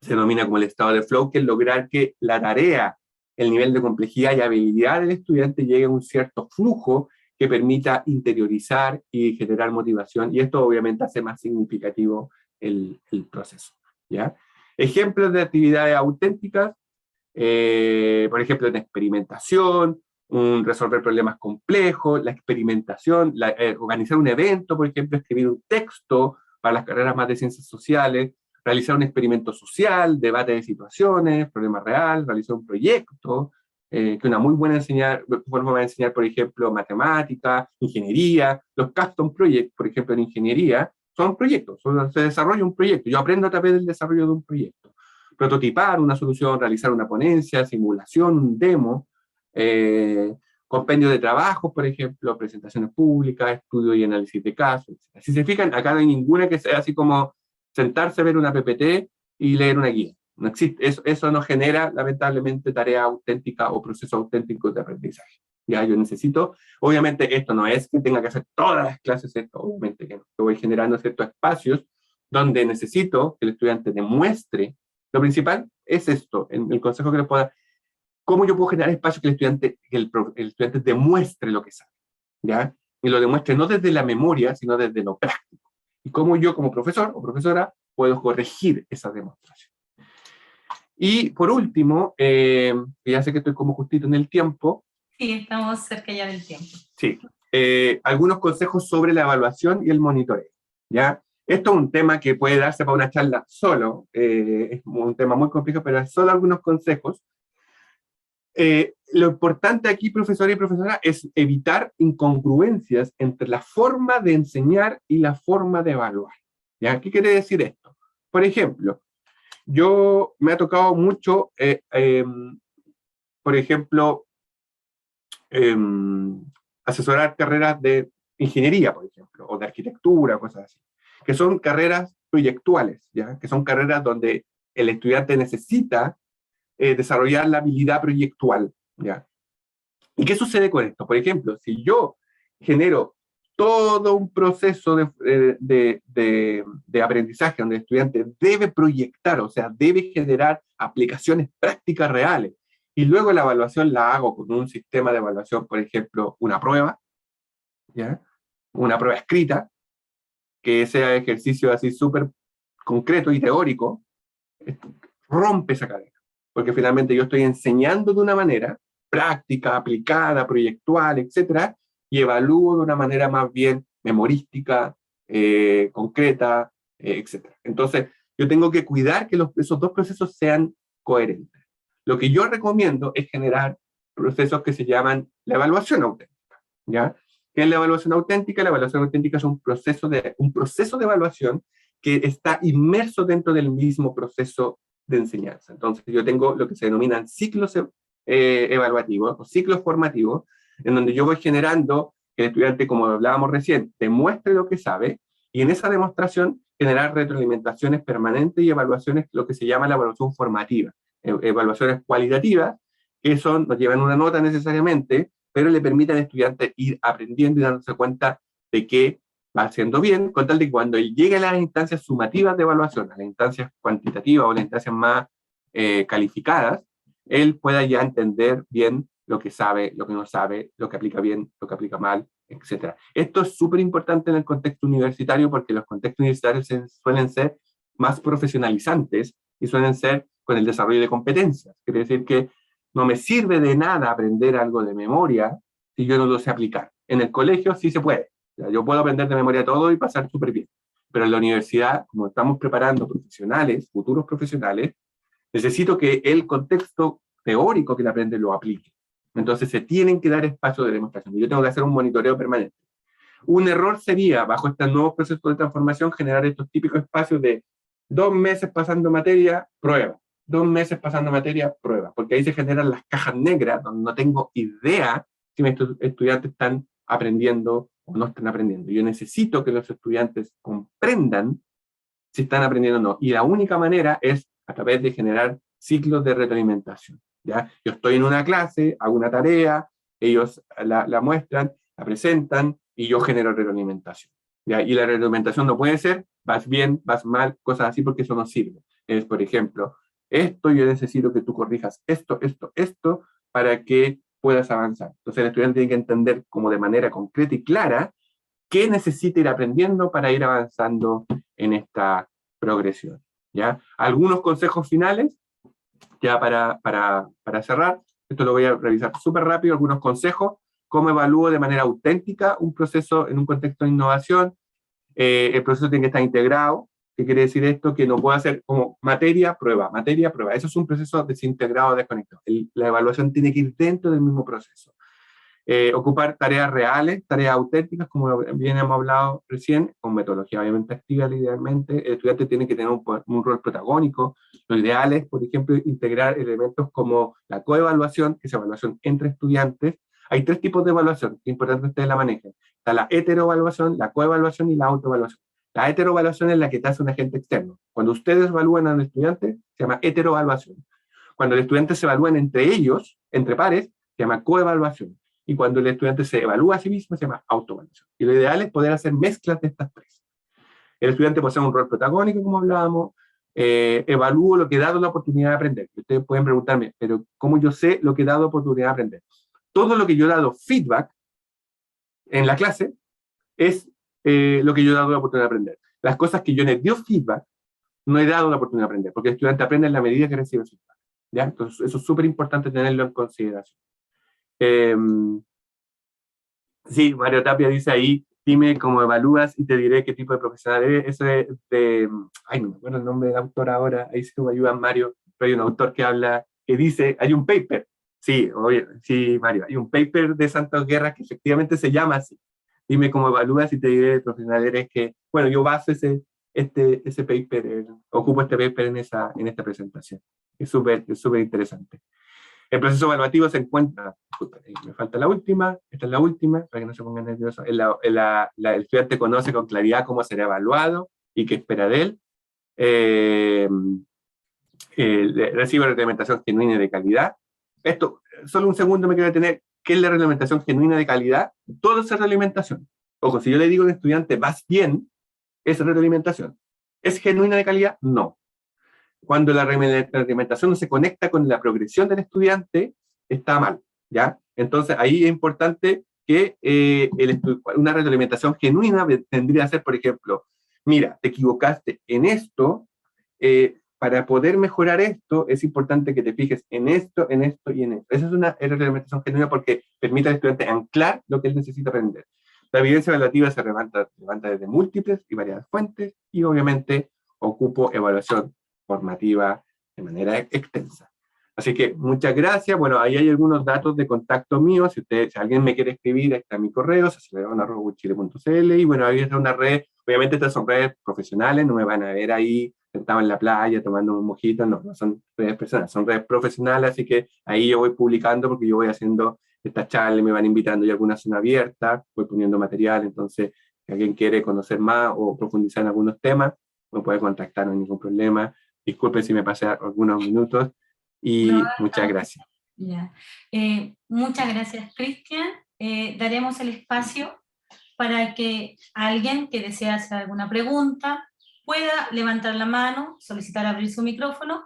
se denomina como el estado de flow, que es lograr que la tarea, el nivel de complejidad y habilidad del estudiante llegue a un cierto flujo que permita interiorizar y generar motivación, y esto obviamente hace más significativo el proceso. ¿Ya? Ejemplos de actividades auténticas, por ejemplo, la experimentación, resolver problemas complejos, la experimentación, organizar un evento, por ejemplo, escribir un texto para las carreras más de ciencias sociales, realizar un experimento social, debate de situaciones, problema real, realizar un proyecto, que una muy buena forma de enseñar, por ejemplo, matemática, ingeniería. Los custom projects, por ejemplo, en ingeniería, son proyectos, se desarrolla un proyecto. Yo aprendo a través del desarrollo de un proyecto. Prototipar una solución, realizar una ponencia, simulación, un demo, compendio de trabajos, por ejemplo, presentaciones públicas, estudio y análisis de casos. Si se fijan, acá no hay ninguna que sea así como sentarse a ver una PPT y leer una guía. No existe, eso no genera, lamentablemente, tarea auténtica o procesos auténticos de aprendizaje. Ya, yo necesito, obviamente esto no es que tenga que hacer todas las clases, esto, obviamente que no. Yo voy generando ciertos espacios donde necesito que el estudiante demuestre. Lo principal es esto, el consejo que les puedo dar, cómo yo puedo generar espacios que el estudiante demuestre lo que sabe, ¿ya? Y lo demuestre no desde la memoria, sino desde lo práctico. Y cómo yo como profesor o profesora puedo corregir esa demostración. Y por último, ya sé que estoy como justito en el tiempo. Sí, estamos cerca ya del tiempo. Sí, algunos consejos sobre la evaluación y el monitoreo, ¿ya? Esto es un tema que puede darse para una charla solo, es un tema muy complejo, pero solo algunos consejos. Lo importante aquí, profesor y profesora, es evitar incongruencias entre la forma de enseñar y la forma de evaluar. ¿Ya? ¿Qué quiere decir esto? Por ejemplo, me ha tocado mucho, por ejemplo, asesorar carreras de ingeniería, por ejemplo, o de arquitectura, cosas así, que son carreras proyectuales, ¿ya? Que son carreras donde el estudiante necesita desarrollar la habilidad proyectual, ¿ya? ¿Y qué sucede con esto? Por ejemplo, si yo genero todo un proceso de aprendizaje donde el estudiante debe proyectar, o sea, debe generar aplicaciones prácticas reales, y luego la evaluación la hago con un sistema de evaluación, por ejemplo, una prueba, ¿ya? Una prueba escrita, que sea ejercicio así súper concreto y teórico, rompe esa cadena, porque finalmente yo estoy enseñando de una manera práctica, aplicada, proyectual, etcétera, y evalúo de una manera más bien memorística, concreta, etcétera. Entonces, yo tengo que cuidar que esos dos procesos sean coherentes. Lo que yo recomiendo es generar procesos que se llaman la evaluación auténtica, ¿ya? ¿Qué es la evaluación auténtica? La evaluación auténtica es un proceso de evaluación que está inmerso dentro del mismo proceso de enseñanza. Entonces, yo tengo lo que se denominan ciclos evaluativos o ciclos formativos, en donde yo voy generando que el estudiante, como hablábamos recién, demuestre lo que sabe, y en esa demostración generar retroalimentaciones permanentes y evaluaciones, lo que se llama la evaluación formativa, evaluaciones cualitativas, que nos llevan una nota necesariamente, pero le permiten al estudiante ir aprendiendo y dándose cuenta de que va haciendo bien, con tal de que cuando él llegue a las instancias sumativas de evaluación, a las instancias cuantitativas o las instancias más calificadas, él pueda ya entender bien lo que sabe, lo que no sabe, lo que aplica bien, lo que aplica mal, etc. Esto es súper importante en el contexto universitario porque los contextos universitarios suelen ser más profesionalizantes y suelen ser con el desarrollo de competencias. Quiere decir que no me sirve de nada aprender algo de memoria si yo no lo sé aplicar. En el colegio sí se puede. Yo puedo aprender de memoria todo y pasar súper bien. Pero en la universidad, como estamos preparando profesionales, futuros profesionales, necesito que el contexto teórico que le aprende lo aplique. Entonces se tienen que dar espacios de demostración. Yo tengo que hacer un monitoreo permanente. Un error sería, bajo estos nuevos procesos de transformación, generar estos típicos espacios de 2 meses pasando materia, prueba. 2 meses pasando materia, prueba. Porque ahí se generan las cajas negras, donde no tengo idea si mis estudiantes están aprendiendo o no están aprendiendo. Yo necesito que los estudiantes comprendan si están aprendiendo o no. Y la única manera es a través de generar ciclos de retroalimentación, ¿ya? Yo estoy en una clase, hago una tarea, ellos la muestran, la presentan, y yo genero retroalimentación, ¿ya? Y la retroalimentación no puede ser, vas bien, vas mal, cosas así, porque eso no sirve. Es, por ejemplo, yo necesito que tú corrijas esto, para que puedas avanzar. Entonces el estudiante tiene que entender como de manera concreta y clara qué necesita ir aprendiendo para ir avanzando en esta progresión, ¿ya? Algunos consejos finales, ya para cerrar, esto lo voy a revisar súper rápido, algunos consejos, cómo evalúo de manera auténtica un proceso en un contexto de innovación. El proceso tiene que estar integrado. ¿Qué quiere decir esto? Que no puedo hacer como materia, prueba. Eso es un proceso desintegrado, desconectado. La evaluación tiene que ir dentro del mismo proceso. Ocupar tareas reales, tareas auténticas, como bien hemos hablado recién, con metodología obviamente activa idealmente. El estudiante tiene que tener un rol protagónico. Lo ideal es, por ejemplo, integrar elementos como la coevaluación, que es evaluación entre estudiantes. Hay 3 tipos de evaluación, que es importante que ustedes la manejen. Está la heteroevaluación, la coevaluación y la autoevaluación. La heteroevaluación es la que te hace un agente externo. Cuando ustedes evalúan al estudiante, se llama heteroevaluación. Cuando el estudiante se evalúan entre ellos, entre pares, se llama coevaluación. Y cuando el estudiante se evalúa a sí mismo, se llama autoevaluación. Y lo ideal es poder hacer mezclas de estas 3. El estudiante posee un rol protagónico, como hablábamos. Evalúo lo que he dado la oportunidad de aprender. Ustedes pueden preguntarme, pero ¿cómo yo sé lo que he dado oportunidad de aprender? Todo lo que yo he dado feedback en la clase es lo que yo he dado la oportunidad de aprender. Las cosas que yo les dio feedback, no he dado la oportunidad de aprender, porque el estudiante aprende en la medida que recibe feedback, ¿ya? Entonces, eso es súper importante tenerlo en consideración. Sí, Mario Tapia dice ahí, dime cómo evalúas y te diré qué tipo de profesional eres. Eso es ay, no me acuerdo el nombre del autor ahora, ahí sí me ayuda Mario, pero hay un autor que habla, que dice, hay un paper, Sí, oye, sí, Mario, hay un paper de Santos Guerra que efectivamente se llama así. Dime cómo evalúas y te diré, profesional, eres que, bueno, yo baso ese paper, ocupo este paper en esta presentación. Es súper interesante. El proceso evaluativo se encuentra, disculpa, me falta la última, esta es la última, para que no se pongan nerviosos. El estudiante conoce con claridad cómo será evaluado y qué espera de él. Recibe reglamentación genuina y de calidad. Esto, solo un segundo me quiero detener. ¿Qué es la reglamentación genuina de calidad? Todo es retroalimentación. Ojo, si yo le digo a un estudiante, vas bien, es retroalimentación. ¿Es genuina de calidad? No. Cuando la retroalimentación no se conecta con la progresión del estudiante, está mal, ¿ya? Entonces, ahí es importante que una retroalimentación genuina tendría que ser, por ejemplo, mira, te equivocaste en esto, para poder mejorar esto, es importante que te fijes en esto y en esto. Esa es una retroalimentación genuina porque permite al estudiante anclar lo que él necesita aprender. La evidencia evaluativa se levanta desde múltiples y variadas fuentes y obviamente ocupo evaluación formativa de manera extensa. Así que muchas gracias. Bueno, ahí hay algunos datos de contacto mío. Si alguien me quiere escribir, ahí está mi correo, cecilia@chile.cl. Y bueno, ahí está una red. Obviamente estas son redes profesionales, no me van a ver ahí sentado en la playa tomando un mojito, no son redes personales, son redes profesionales, así que ahí yo voy publicando porque yo voy haciendo estas charlas, me van invitando, y algunas son abiertas, voy poniendo material, entonces si alguien quiere conocer más o profundizar en algunos temas, me puede contactar, no hay ningún problema. Disculpen si me pasé algunos minutos y No, muchas gracias. Ya. Muchas gracias, Cristian. Daremos el espacio para que alguien que desea hacer alguna pregunta pueda levantar la mano, solicitar abrir su micrófono,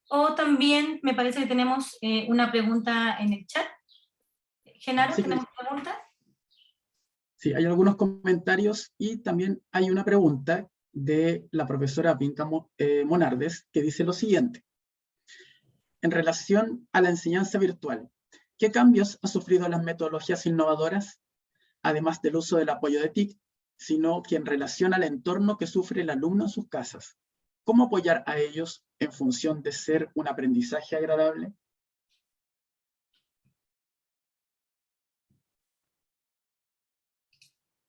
o también me parece que tenemos una pregunta en el chat. Genaro, Sí, ¿tenemos preguntas? sí, hay algunos comentarios y también hay una pregunta de la profesora Vinca Monardes que dice lo siguiente. En relación a la enseñanza virtual, ¿qué cambios ha sufrido las metodologías innovadoras, además del uso del apoyo de TIC, sino que en relación al entorno que sufre el alumno en sus casas? ¿Cómo apoyar a ellos en función de ser un aprendizaje agradable?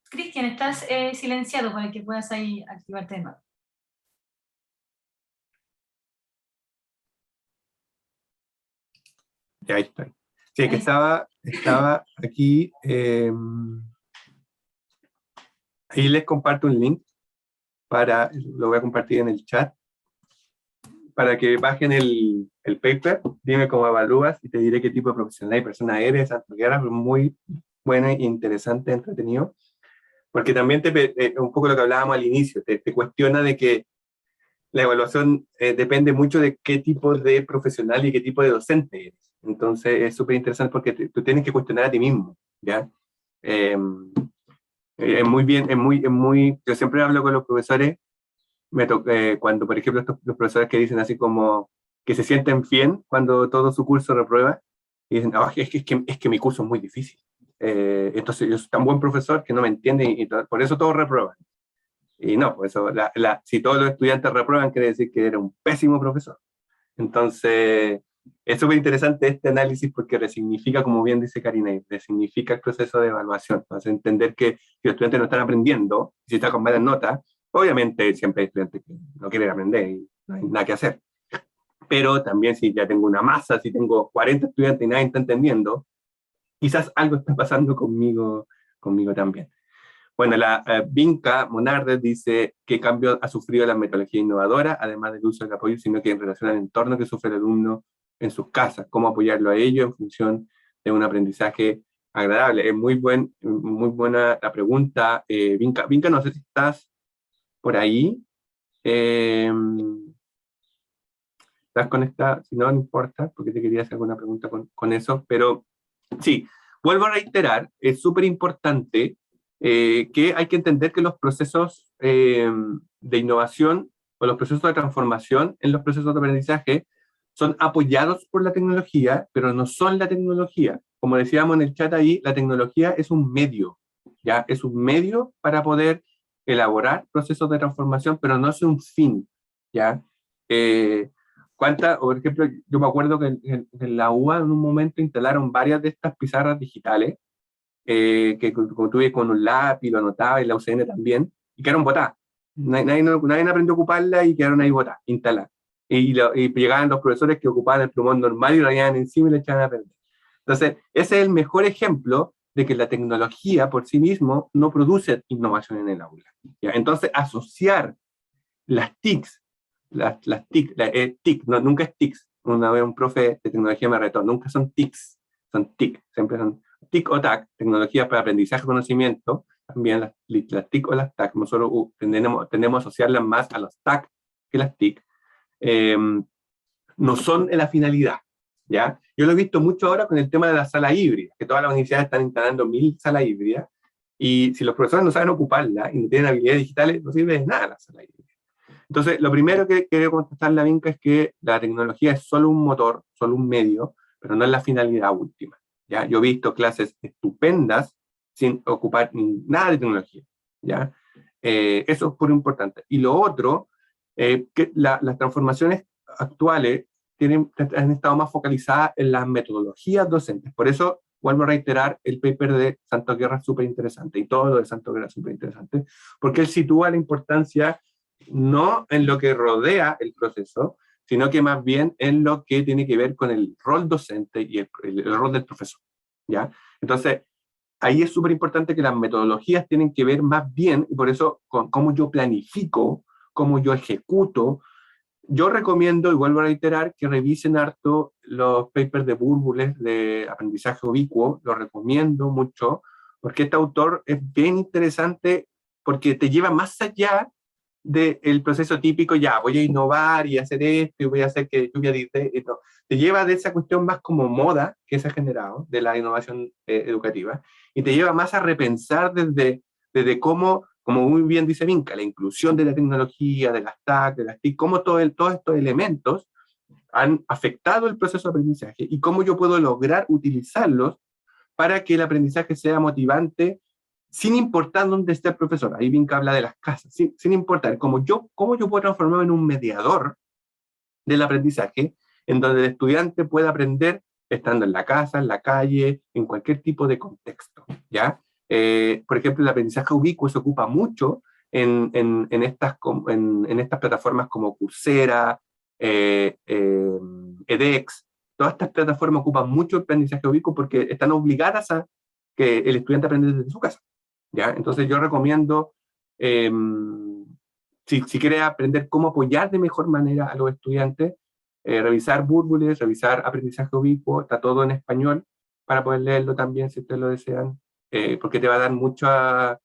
Cristian, estás silenciado para que puedas ahí activarte de nuevo. Ya, ahí estoy. Sí, que estaba aquí. Ahí les comparto un link lo voy a compartir en el chat, para que bajen el paper, dime cómo evalúas y te diré qué tipo de profesional y persona eres. Es muy bueno, interesante, entretenido, porque también un poco lo que hablábamos al inicio, te cuestiona de que la evaluación depende mucho de qué tipo de profesional y qué tipo de docente eres. Entonces es súper interesante porque tú tienes que cuestionar a ti mismo, ¿ya? Es muy bien, yo siempre hablo con los profesores, cuando por ejemplo los profesores que dicen así como que se sienten bien cuando todo su curso reprueba, y dicen, oh, es que mi curso es muy difícil. Entonces yo soy tan buen profesor que no me entiende y por eso todos reprueban. Y no, pues eso, si todos los estudiantes reprueban, quiere decir que era un pésimo profesor. Entonces, es súper interesante este análisis porque resignifica, como bien dice Karina, resignifica el proceso de evaluación. Entonces, entender que si los estudiantes no están aprendiendo, si están con malas notas, obviamente siempre hay estudiantes que no quieren aprender y no hay nada que hacer. Pero también si ya tengo una masa, si tengo 40 estudiantes y nadie está entendiendo, quizás algo está pasando conmigo también. Bueno, la Vinca Monardes dice qué cambio ha sufrido la metodología innovadora, además del uso del apoyo, sino que en relación al entorno que sufre el alumno en sus casas, cómo apoyarlo a ello en función de un aprendizaje agradable. Es muy buena la pregunta, Vinca. Vinca, no sé si estás por ahí. ¿Estás conectada? Si no, no importa, porque te quería hacer alguna pregunta con eso, pero sí, vuelvo a reiterar, es súper importante que hay que entender que los procesos de innovación o los procesos de transformación en los procesos de aprendizaje son apoyados por la tecnología, pero no son la tecnología. Como decíamos en el chat ahí, la tecnología es un medio, ¿ya? Es un medio para poder elaborar procesos de transformación, pero no es un fin, ¿ya? Por ejemplo, yo me acuerdo que en la UA en un momento instalaron varias de estas pizarras digitales, que como tuve con un lápiz, lo anotaba, y la UCN también, y quedaron botadas. Nadie aprendió a ocuparla y quedaron ahí botadas, instaladas. Y llegaban los profesores que ocupaban el plumón normal y lo rayaban encima y le echaban a perder. Entonces, ese es el mejor ejemplo de que la tecnología por sí mismo no produce innovación en el aula. ¿Ya? Entonces, asociar las TICs, TIC, no, nunca es TICs. Una vez un profe de tecnología me retó, nunca son TICs, son TIC, siempre son TIC o TAC, tecnologías para aprendizaje y conocimiento, también las TIC o las TAC, nosotros tendemos a asociarlas más a los TAC que las TIC, no son la finalidad, ¿ya? Yo lo he visto mucho ahora con el tema de la sala híbrida, que todas las universidades están instalando 1000 salas híbridas, y si los profesores no saben ocuparla y no tienen habilidades digitales, no sirve de nada la sala híbrida. Entonces, lo primero que quiero contestar la Vinca es que la tecnología es solo un motor, solo un medio, pero no es la finalidad última. ¿Ya? Yo he visto clases estupendas sin ocupar nada de tecnología. ¿Ya? Eso es muy importante. Y lo otro, que las transformaciones actuales han estado más focalizadas en las metodologías docentes. Por eso vuelvo a reiterar, el paper de Santos Guerra es súper interesante, y todo lo de Santos Guerra es súper interesante, porque él sitúa la importancia no en lo que rodea el proceso, sino que más bien en lo que tiene que ver con el rol docente y el rol del profesor, ¿ya? Entonces, ahí es súper importante que las metodologías tienen que ver más bien, y por eso, con cómo yo planifico, cómo yo ejecuto. Yo recomiendo, y vuelvo a reiterar, que revisen harto los papers de Burbules de aprendizaje ubicuo, lo recomiendo mucho, porque este autor es bien interesante, porque te lleva más allá del proceso típico, ya, voy a innovar y hacer esto, y voy a hacer que lluvia dice esto. Te lleva de esa cuestión más como moda que se ha generado, de la innovación educativa, y te lleva más a repensar desde cómo, como muy bien dice Vinca, la inclusión de la tecnología, de las TAC, de las TIC, cómo todos estos elementos han afectado el proceso de aprendizaje y cómo yo puedo lograr utilizarlos para que el aprendizaje sea motivante, sin importar dónde esté el profesor. Ahí Vinca habla de las casas, sin importar cómo yo puedo transformarme en un mediador del aprendizaje, en donde el estudiante pueda aprender estando en la casa, en la calle, en cualquier tipo de contexto, ¿ya? Por ejemplo, el aprendizaje ubicuo se ocupa mucho en estas plataformas como Coursera, edX. Todas estas plataformas ocupan mucho el aprendizaje ubicuo porque están obligadas a que el estudiante aprenda desde su casa, ¿ya? Entonces yo recomiendo, si quiere aprender cómo apoyar de mejor manera a los estudiantes, revisar Burbules, revisar aprendizaje ubicuo, está todo en español, para poder leerlo también si ustedes lo desean, porque te va a dar muchas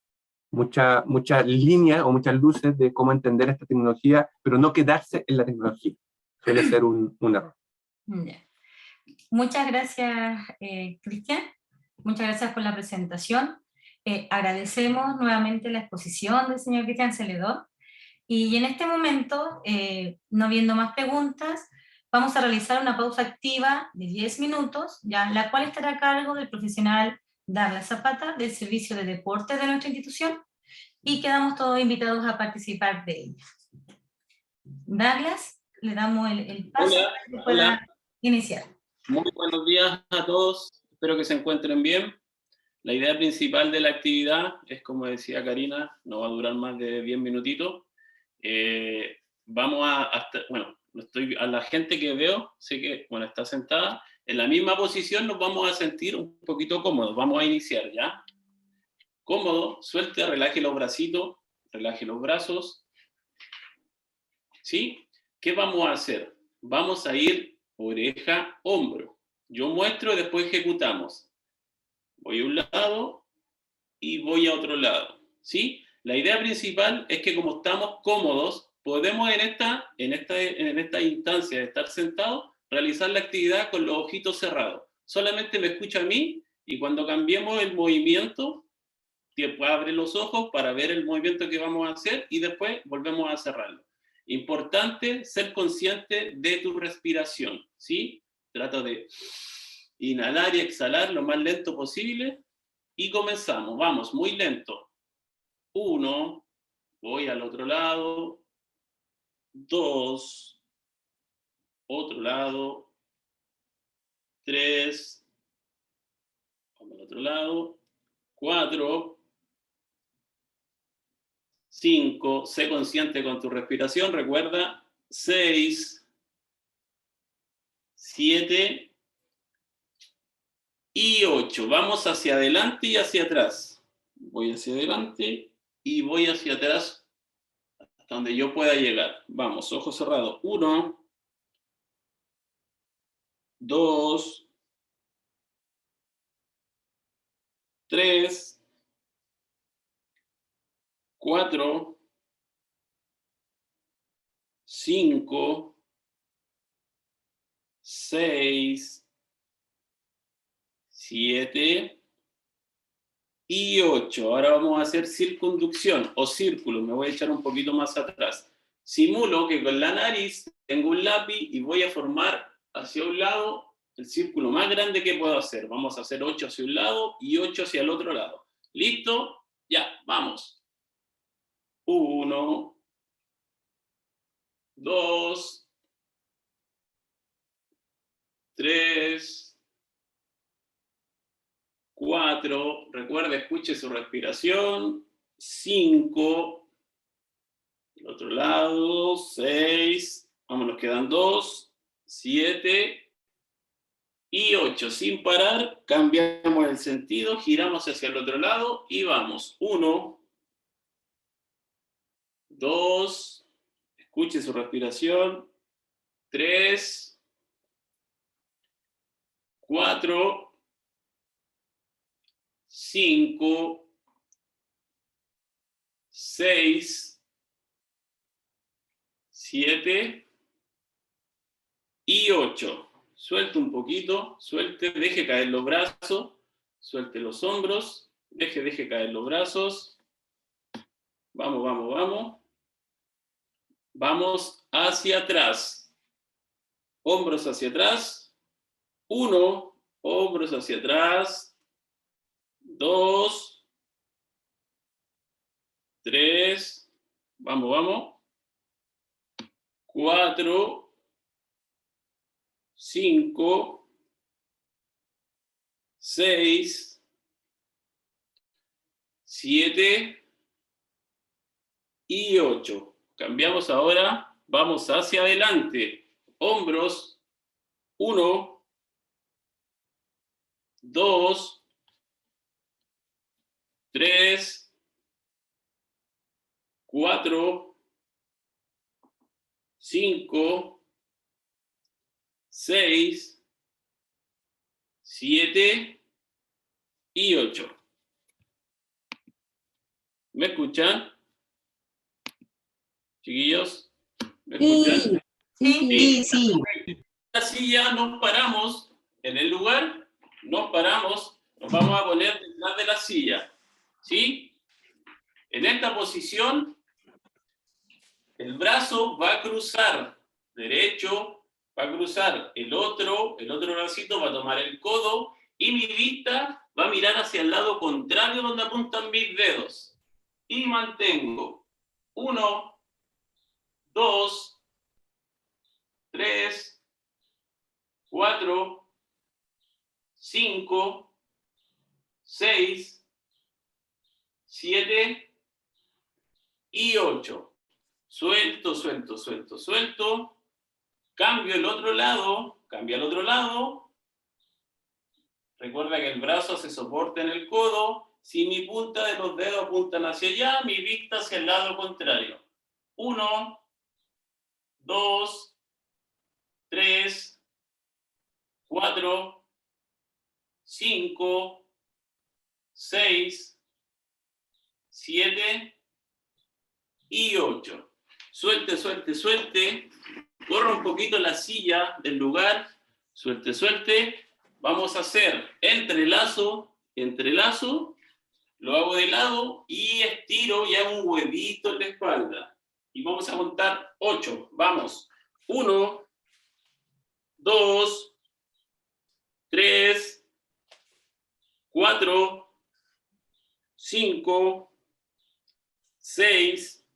líneas o muchas luces de cómo entender esta tecnología, pero no quedarse en la tecnología. Suele ser un error. Yeah. Muchas gracias, Cristian. Muchas gracias por la presentación. Agradecemos nuevamente la exposición del señor Cristian Celedón. Y en este momento, no habiendo más preguntas, vamos a realizar una pausa activa de 10 minutos, ya, la cual estará a cargo del profesional Douglas Zapata, del Servicio de Deportes de nuestra institución, y quedamos todos invitados a participar de ella. Douglas, le damos el paso Hola, para que pueda iniciar. Muy buenos días a todos, espero que se encuentren bien. La idea principal de la actividad es, como decía Karina, no va a durar más de 10 minutitos. Vamos a la gente que veo, sé que está sentada, en la misma posición nos vamos a sentir un poquito cómodos. Vamos a iniciar, ¿ya? Cómodo, suelte, relaje los bracitos, relaje los brazos. ¿Sí? ¿Qué vamos a hacer? Vamos a ir oreja, hombro. Yo muestro y después ejecutamos. Voy a un lado y voy a otro lado. ¿Sí? La idea principal es que como estamos cómodos, podemos en esta instancia de estar sentados, realizar la actividad con los ojitos cerrados. Solamente me escucha a mí y cuando cambiemos el movimiento, abre los ojos para ver el movimiento que vamos a hacer y después volvemos a cerrarlo. Importante ser consciente de tu respiración, ¿sí? Trata de inhalar y exhalar lo más lento posible y comenzamos. Vamos, muy lento. 1, voy al otro lado. 2, otro lado, 3, vamos al otro lado, 4, 5, sé consciente con tu respiración, recuerda, 6, 7 y 8. Vamos hacia adelante y hacia atrás. Voy hacia adelante y voy hacia atrás hasta donde yo pueda llegar. Vamos, ojos cerrados. 1, 2, 3, 4, 5, 6, 7 y 8. Ahora vamos a hacer circunducción o círculo. Me voy a echar un poquito más atrás. Simulo que con la nariz tengo un lápiz y voy a formar hacia un lado el círculo más grande que puedo hacer. Vamos a hacer 8 hacia un lado y 8 hacia el otro lado. ¿Listo? Ya, vamos. 1, 2, 3, 4, recuerda, escuche su respiración, 5, el otro lado, 6, vamos, nos quedan 2, 7 y 8. Sin parar, cambiamos el sentido, giramos hacia el otro lado y vamos. 1, 2, escuche su respiración, 3, 4, 5, 6, 7 y 8. Suelte un poquito, suelte, deje caer los brazos, suelte los hombros, deje caer los brazos. Vamos, vamos, vamos. Vamos hacia atrás. Hombros hacia atrás. 1, hombros hacia atrás. 2, 3, vamos, vamos. 4, 5, 6, 7 y 8. Cambiamos ahora, vamos hacia adelante. Hombros, 1, 2, 3, 4, 5, 6, 7 y 8. ¿Me escuchan? Chiquillos, ¿me escuchan? Sí. Así ya nos paramos en el lugar, nos paramos, nos vamos a poner detrás de la silla, ¿sí? En esta posición, el brazo va a cruzar derecho, va a cruzar el otro bracito va a tomar el codo y mi vista va a mirar hacia el lado contrario donde apuntan mis dedos. Y mantengo 1, 2, 3, 4, 5, 6, 7 y 8. Suelto, suelto, suelto, suelto. Cambio el otro lado, cambio al otro lado. Recuerda que el brazo se soporta en el codo. Si mi punta de los dedos apuntan hacia allá, mi vista hacia el lado contrario. 1, 2, 3, 4, 5, 6, 7 y 8. Suelte, suelte, suelte. Corra un poquito la silla del lugar. Suelte, suelte. Vamos a hacer entrelazo, entrelazo. Lo hago de lado y estiro y hago un huevito en la espalda. Y vamos a contar 8. Vamos. 1, 2, 3, 4, 5, 6,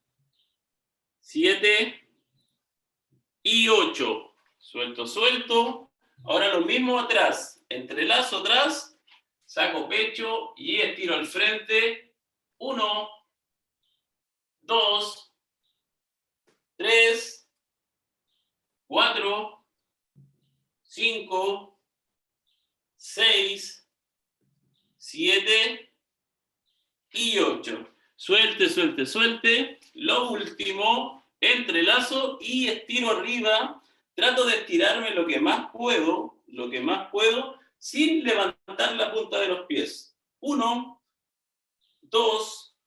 7 y 8. Suelto, suelto. Ahora lo mismo atrás. Entrelazo atrás, saco pecho y estiro al frente. 1, 2, 3, 4, 5, 6, 7 y 8. Suelte, suelte, suelte. Lo último, entrelazo y estiro arriba. Trato de estirarme lo que más puedo, sin levantar la punta de los pies. 1, 2,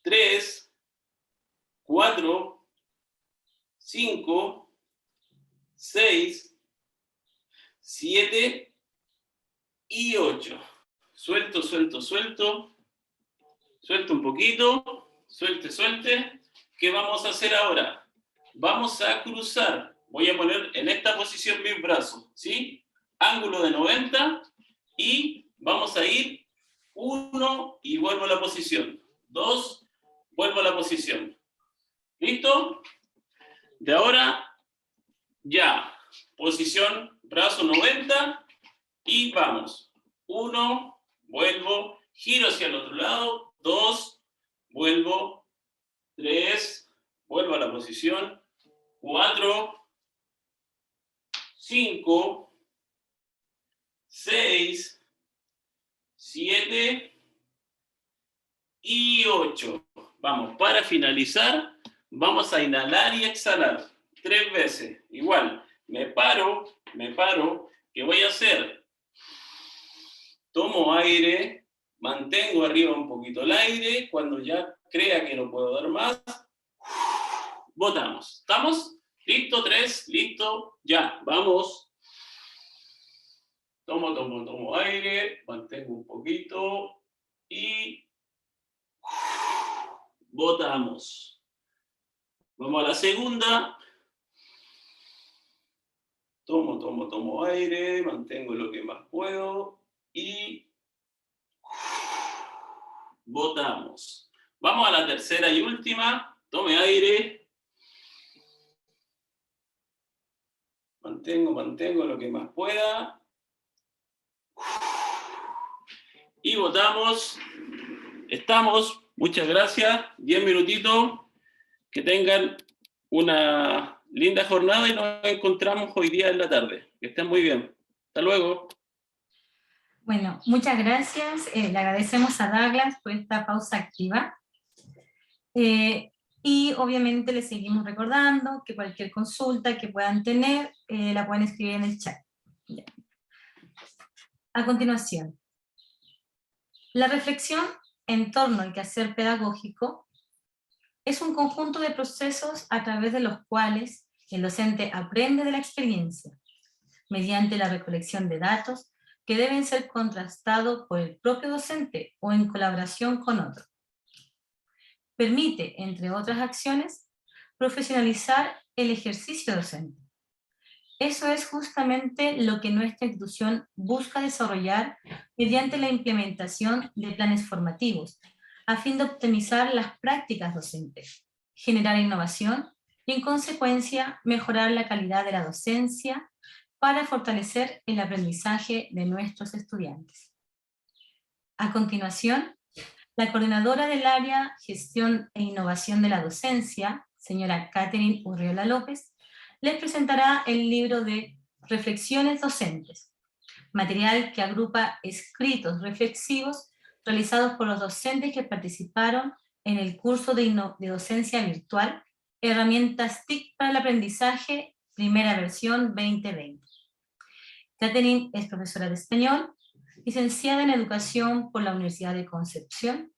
3, 4, 5, 6, 7 y 8. Suelto, suelto, suelto. Suelto un poquito. Suelte, suelte. ¿Qué vamos a hacer ahora? Vamos a cruzar. Voy a poner en esta posición mis brazos, ¿sí? Ángulo de 90 y vamos a ir 1 y vuelvo a la posición. 2, vuelvo a la posición. ¿Listo? De ahora, ya. Posición, brazo 90 y vamos. 1, vuelvo, giro hacia el otro lado. 2, vuelvo. 3, vuelvo a la posición. 4, 5, 6, 7 y 8. Vamos, para finalizar, vamos a inhalar y exhalar 3 veces. Igual, me paro, ¿qué voy a hacer? Tomo aire, mantengo arriba un poquito el aire, cuando ya crea que no puedo dar más, botamos. ¿Estamos? ¿Listo? 3, listo, ya, vamos. Tomo aire, mantengo un poquito y botamos. Vamos a la segunda. Tomo aire, mantengo lo que más puedo y botamos. Vamos a la tercera y última. Tome aire. Mantengo lo que más pueda. Y botamos. Estamos. Muchas gracias. 10 minutitos. Que tengan una linda jornada y nos encontramos hoy día en la tarde. Que estén muy bien. Hasta luego. Bueno, muchas gracias. Le agradecemos a Douglas por esta pausa activa. Y obviamente les seguimos recordando que cualquier consulta que puedan tener, la pueden escribir en el chat. Ya. A continuación, la reflexión en torno al quehacer pedagógico es un conjunto de procesos a través de los cuales el docente aprende de la experiencia, mediante la recolección de datos que deben ser contrastados por el propio docente o en colaboración con otro. Permite, entre otras acciones, profesionalizar el ejercicio docente. Eso es justamente lo que nuestra institución busca desarrollar mediante la implementación de planes formativos, a fin de optimizar las prácticas docentes, generar innovación y, en consecuencia, mejorar la calidad de la docencia para fortalecer el aprendizaje de nuestros estudiantes. A continuación, la coordinadora del área Gestión e Innovación de la Docencia, señora Catherine Urriola López, les presentará el libro de Reflexiones Docentes, material que agrupa escritos reflexivos realizados por los docentes que participaron en el curso de docencia virtual, Herramientas TIC para el Aprendizaje, primera versión 2020. Catherine es profesora de español, licenciada en Educación por la Universidad de Concepción,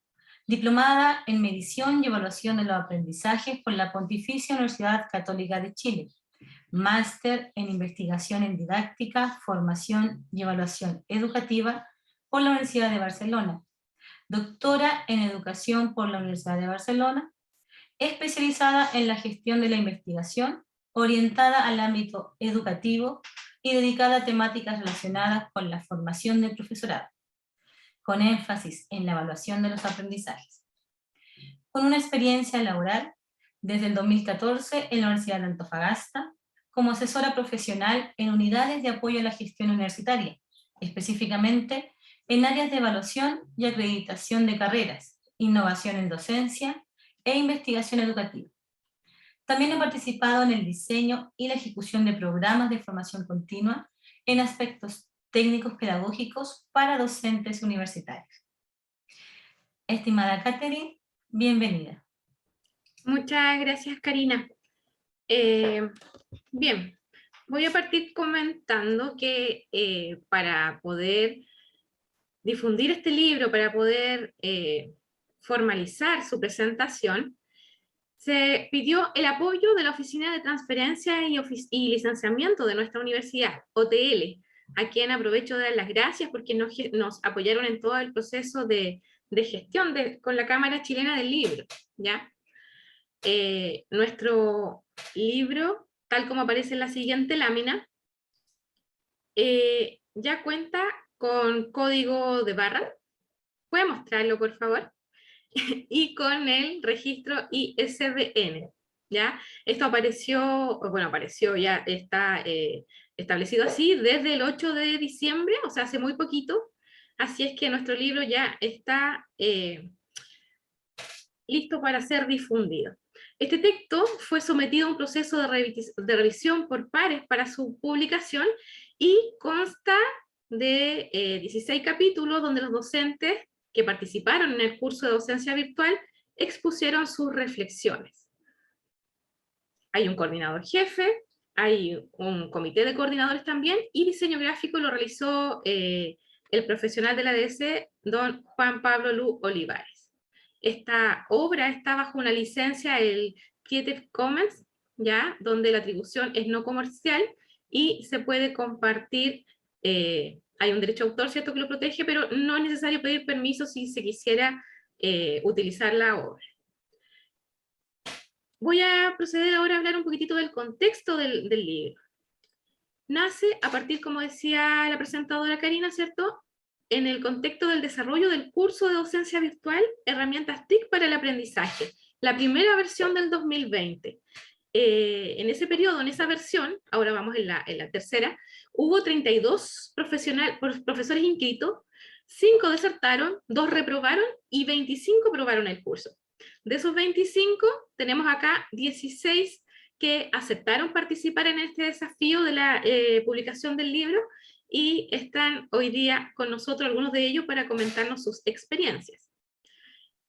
diplomada en Medición y Evaluación de los Aprendizajes por la Pontificia Universidad Católica de Chile, máster en Investigación en Didáctica, Formación y Evaluación Educativa por la Universidad de Barcelona, doctora en Educación por la Universidad de Barcelona, especializada en la gestión de la investigación, orientada al ámbito educativo y dedicada a temáticas relacionadas con la formación del profesorado, con énfasis en la evaluación de los aprendizajes. Con una experiencia laboral desde el 2014 en la Universidad de Antofagasta, como asesora profesional en unidades de apoyo a la gestión universitaria, específicamente en áreas de evaluación y acreditación de carreras, innovación en docencia e investigación educativa. También he participado en el diseño y la ejecución de programas de formación continua en aspectos técnicos pedagógicos para docentes universitarios. Estimada Catherine, bienvenida. Muchas gracias, Karina. Bien, voy a partir comentando que para poder difundir este libro, para poder formalizar su presentación, se pidió el apoyo de la Oficina de Transferencia y Licenciamiento de nuestra universidad, OTL, a quien aprovecho de dar las gracias porque nos apoyaron en todo el proceso de gestión con la Cámara Chilena del Libro, ¿ya? Nuestro libro, tal como aparece en la siguiente lámina, ya cuenta con código de barra. ¿Puede mostrarlo, por favor? Y con el registro ISBN, ¿ya? Esto ya está establecido así desde el 8 de diciembre, o sea, hace muy poquito, así es que nuestro libro ya está listo para ser difundido. Este texto fue sometido a un proceso de revisión por pares para su publicación y consta de 16 capítulos donde los docentes que participaron en el curso de docencia virtual expusieron sus reflexiones. Hay un coordinador jefe, hay un comité de coordinadores también, y diseño gráfico lo realizó el profesional de la ADS, don Juan Pablo Lu Olivares. Esta obra está bajo una licencia, el Creative Commons, ¿ya? Donde la atribución es no comercial y se puede compartir. Hay un derecho de autor, ¿cierto?, que lo protege, pero no es necesario pedir permiso si se quisiera utilizar la obra. Voy a proceder ahora a hablar un poquitito del contexto del libro. Nace a partir, como decía la presentadora Karina, ¿cierto?, en el contexto del desarrollo del curso de docencia virtual, herramientas TIC para el aprendizaje, la primera versión del 2020. En ese periodo, en esa versión, ahora vamos en la tercera, hubo 32 profesores inscritos, 5 desertaron, 2 reprobaron y 25 aprobaron el curso. De esos 25, tenemos acá 16 que aceptaron participar en este desafío de la publicación del libro y están hoy día con nosotros, algunos de ellos, para comentarnos sus experiencias.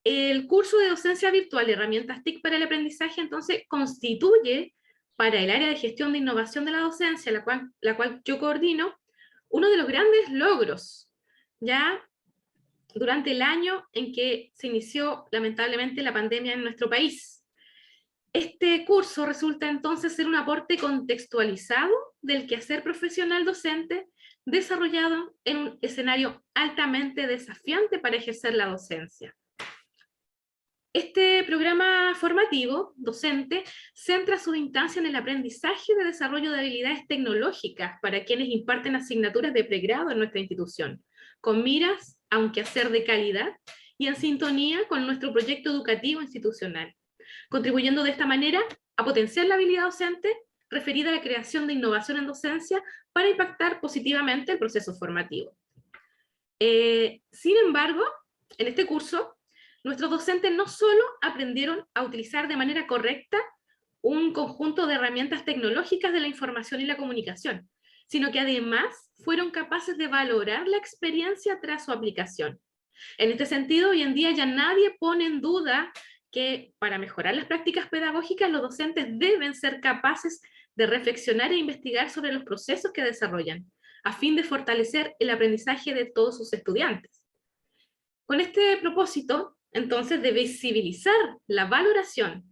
El curso de docencia virtual, herramientas TIC para el aprendizaje, entonces, constituye para el área de gestión de innovación de la docencia, la cual yo coordino, uno de los grandes logros, ya durante el año en que se inició, lamentablemente, la pandemia en nuestro país. Este curso resulta entonces ser un aporte contextualizado del quehacer profesional docente, desarrollado en un escenario altamente desafiante para ejercer la docencia. Este programa formativo docente centra su instancia en el aprendizaje de desarrollo de habilidades tecnológicas para quienes imparten asignaturas de pregrado en nuestra institución, con miras a un quehacer de calidad y en sintonía con nuestro proyecto educativo institucional, contribuyendo de esta manera a potenciar la habilidad docente referida a la creación de innovación en docencia para impactar positivamente el proceso formativo. Sin embargo, en este curso, nuestros docentes no solo aprendieron a utilizar de manera correcta un conjunto de herramientas tecnológicas de la información y la comunicación, sino que además fueron capaces de valorar la experiencia tras su aplicación. En este sentido, hoy en día ya nadie pone en duda que para mejorar las prácticas pedagógicas los docentes deben ser capaces de reflexionar e investigar sobre los procesos que desarrollan, a fin de fortalecer el aprendizaje de todos sus estudiantes. Con este propósito, entonces, de visibilizar la valoración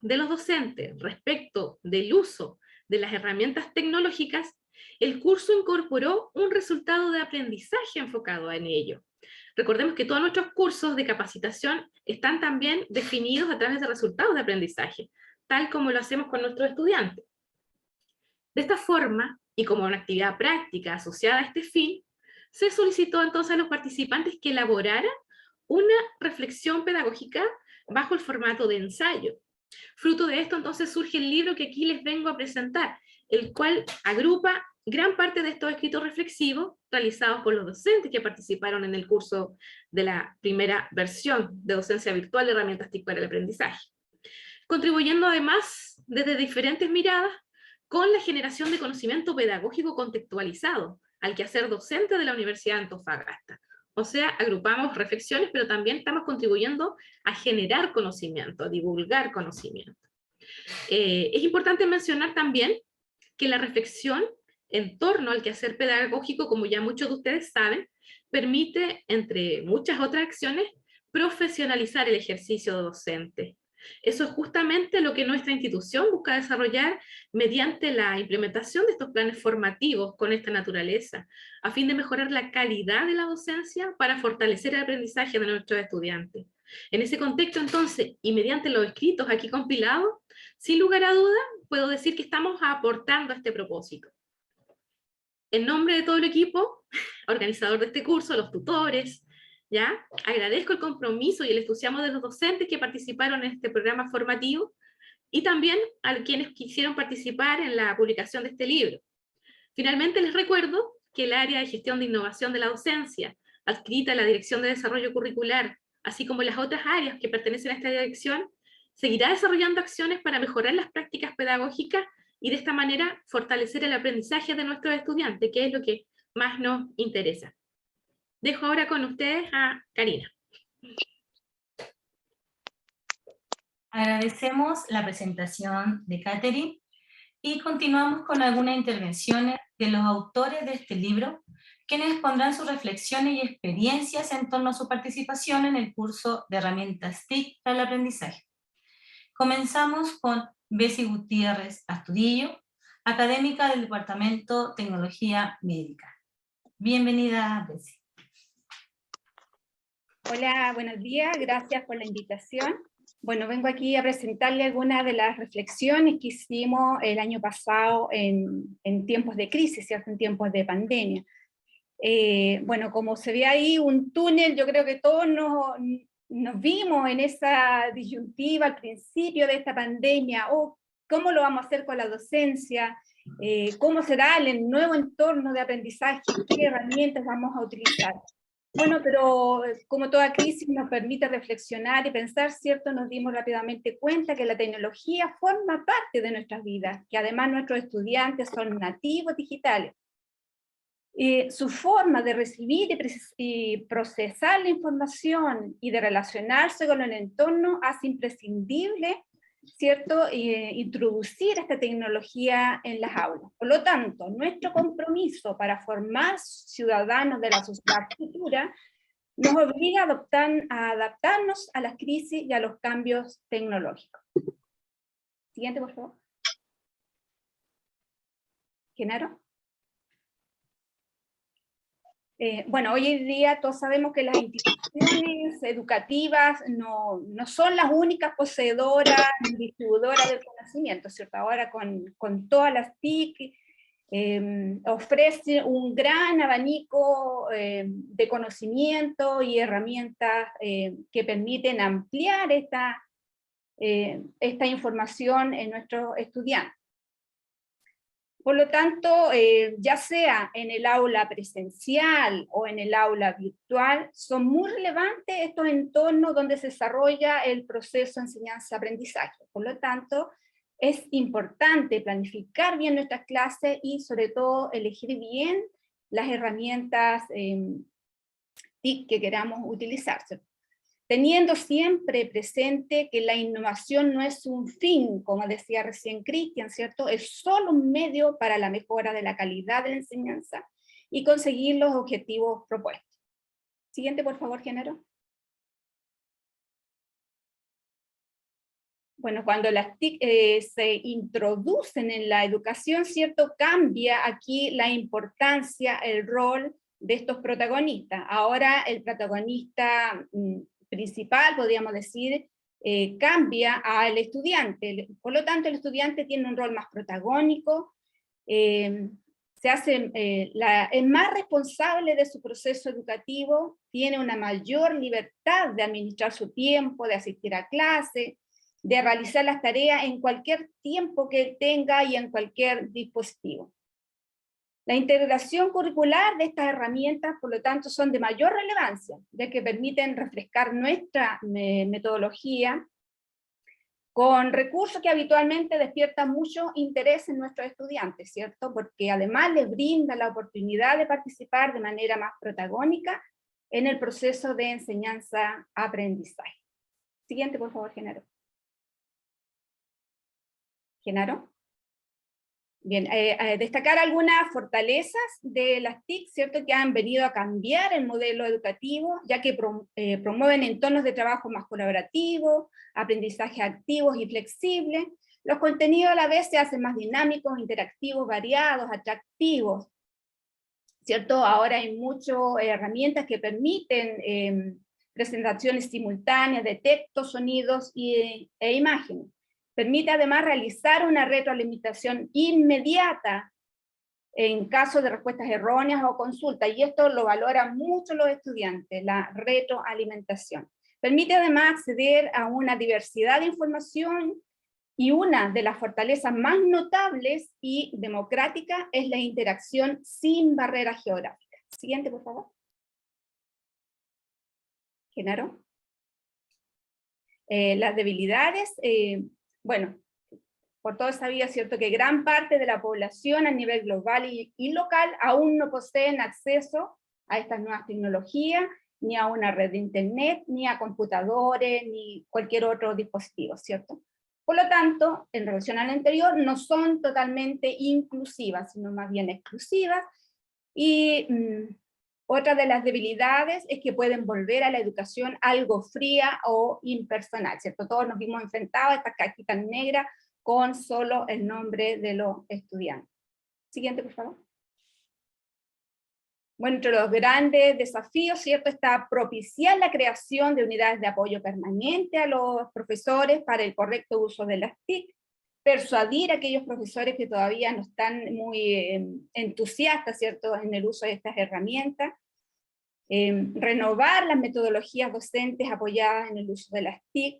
de los docentes respecto del uso de las herramientas tecnológicas, el curso incorporó un resultado de aprendizaje enfocado en ello. Recordemos que todos nuestros cursos de capacitación están también definidos a través de resultados de aprendizaje, tal como lo hacemos con nuestros estudiantes. De esta forma, y como una actividad práctica asociada a este fin, se solicitó entonces a los participantes que elaboraran una reflexión pedagógica bajo el formato de ensayo. Fruto de esto, entonces, surge el libro que aquí les vengo a presentar, el cual agrupa gran parte de estos escritos reflexivos realizados por los docentes que participaron en el curso de la primera versión de docencia virtual de herramientas TIC para el aprendizaje, contribuyendo además desde diferentes miradas con la generación de conocimiento pedagógico contextualizado al quehacer docente de la Universidad de Antofagasta. O sea, agrupamos reflexiones, pero también estamos contribuyendo a generar conocimiento, a divulgar conocimiento. Es importante mencionar también que la reflexión en torno al quehacer pedagógico, como ya muchos de ustedes saben, permite, entre muchas otras acciones, profesionalizar el ejercicio docente. Eso es justamente lo que nuestra institución busca desarrollar mediante la implementación de estos planes formativos con esta naturaleza, a fin de mejorar la calidad de la docencia para fortalecer el aprendizaje de nuestros estudiantes. En ese contexto, entonces, y mediante los escritos aquí compilados, sin lugar a duda, puedo decir que estamos aportando a este propósito. En nombre de todo el equipo organizador de este curso, los tutores, ¿ya? Agradezco el compromiso y el entusiasmo de los docentes que participaron en este programa formativo, y también a quienes quisieron participar en la publicación de este libro. Finalmente les recuerdo que el área de gestión de innovación de la docencia, adscrita a la Dirección de Desarrollo Curricular, así como las otras áreas que pertenecen a esta dirección, seguirá desarrollando acciones para mejorar las prácticas pedagógicas y de esta manera fortalecer el aprendizaje de nuestros estudiantes, que es lo que más nos interesa. Dejo ahora con ustedes a Karina. Agradecemos la presentación de Catherine y continuamos con algunas intervenciones de los autores de este libro, quienes expondrán sus reflexiones y experiencias en torno a su participación en el curso de herramientas TIC para el aprendizaje. Comenzamos con Bessie Gutiérrez Astudillo, académica del Departamento de Tecnología Médica. Bienvenida, Bessie. Hola, buenos días, gracias por la invitación. Bueno, vengo aquí a presentarle algunas de las reflexiones que hicimos el año pasado en tiempos de crisis, ¿cierto? En tiempos de pandemia. Bueno, como se ve ahí un túnel, yo creo que todos nos vimos en esa disyuntiva al principio de esta pandemia. ¿Cómo lo vamos a hacer con la docencia? ¿Cómo será el nuevo entorno de aprendizaje? ¿Qué herramientas vamos a utilizar? Bueno, pero como toda crisis nos permite reflexionar y pensar, ¿cierto? Nos dimos rápidamente cuenta que la tecnología forma parte de nuestras vidas, que además nuestros estudiantes son nativos digitales. Su forma de recibir y procesar la información y de relacionarse con el entorno hace imprescindible, ¿cierto? Introducir esta tecnología en las aulas. Por lo tanto, nuestro compromiso para formar ciudadanos de la sociedad futura nos obliga a adaptarnos a las crisis y a los cambios tecnológicos. Siguiente, por favor. Genaro. Bueno, hoy en día todos sabemos que las instituciones educativas no son las únicas poseedoras y distribuidoras del conocimiento, ¿cierto? Ahora con todas las TIC ofrece un gran abanico de conocimiento y herramientas que permiten ampliar esta información en nuestros estudiantes. Por lo tanto, ya sea en el aula presencial o en el aula virtual, son muy relevantes estos entornos donde se desarrolla el proceso de enseñanza-aprendizaje. Por lo tanto, es importante planificar bien nuestras clases y sobre todo elegir bien las herramientas TIC que queramos utilizar, teniendo siempre presente que la innovación no es un fin, como decía recién Cristian, ¿cierto? Es solo un medio para la mejora de la calidad de la enseñanza y conseguir los objetivos propuestos. Siguiente, por favor, Genaro. Bueno, cuando las TIC se introducen en la educación, ¿cierto? Cambia aquí la importancia, el rol de estos protagonistas. Ahora el protagonista principal, podríamos decir, cambia al estudiante. Por lo tanto, el estudiante tiene un rol más protagónico, es más responsable de su proceso educativo, tiene una mayor libertad de administrar su tiempo, de asistir a clase, de realizar las tareas en cualquier tiempo que tenga y en cualquier dispositivo. La integración curricular de estas herramientas, por lo tanto, son de mayor relevancia, ya que permiten refrescar nuestra metodología con recursos que habitualmente despiertan mucho interés en nuestros estudiantes, ¿cierto? Porque además les brinda la oportunidad de participar de manera más protagónica en el proceso de enseñanza-aprendizaje. Siguiente, por favor, Genaro. ¿Genaro? Bien, destacar algunas fortalezas de las TIC, ¿cierto? Que han venido a cambiar el modelo educativo, ya que promueven entornos de trabajo más colaborativos, aprendizaje activos y flexibles. Los contenidos a la vez se hacen más dinámicos, interactivos, variados, atractivos, ¿cierto? Ahora hay muchas herramientas que permiten presentaciones simultáneas de textos, sonidos e imágenes. Permite además realizar una retroalimentación inmediata en caso de respuestas erróneas o consultas, y esto lo valoran mucho los estudiantes, la retroalimentación. Permite además acceder a una diversidad de información, y una de las fortalezas más notables y democráticas es la interacción sin barreras geográficas. Siguiente, por favor. Genaro. Las debilidades, bueno, por todo es sabido, ¿cierto?, que gran parte de la población a nivel global y local aún no poseen acceso a estas nuevas tecnologías, ni a una red de internet, ni a computadores, ni cualquier otro dispositivo, ¿cierto? Por lo tanto, en relación al anterior, no son totalmente inclusivas, sino más bien exclusivas, y otra de las debilidades es que pueden volver a la educación algo fría o impersonal, ¿cierto? Todos nos vimos enfrentados a estas cajitas negras con solo el nombre de los estudiantes. Siguiente, por favor. Bueno, entre los grandes desafíos, ¿cierto?, está propiciar la creación de unidades de apoyo permanente a los profesores para el correcto uso de las TIC, persuadir a aquellos profesores que todavía no están muy entusiastas, ¿cierto?, en el uso de estas herramientas, renovar las metodologías docentes apoyadas en el uso de las TIC,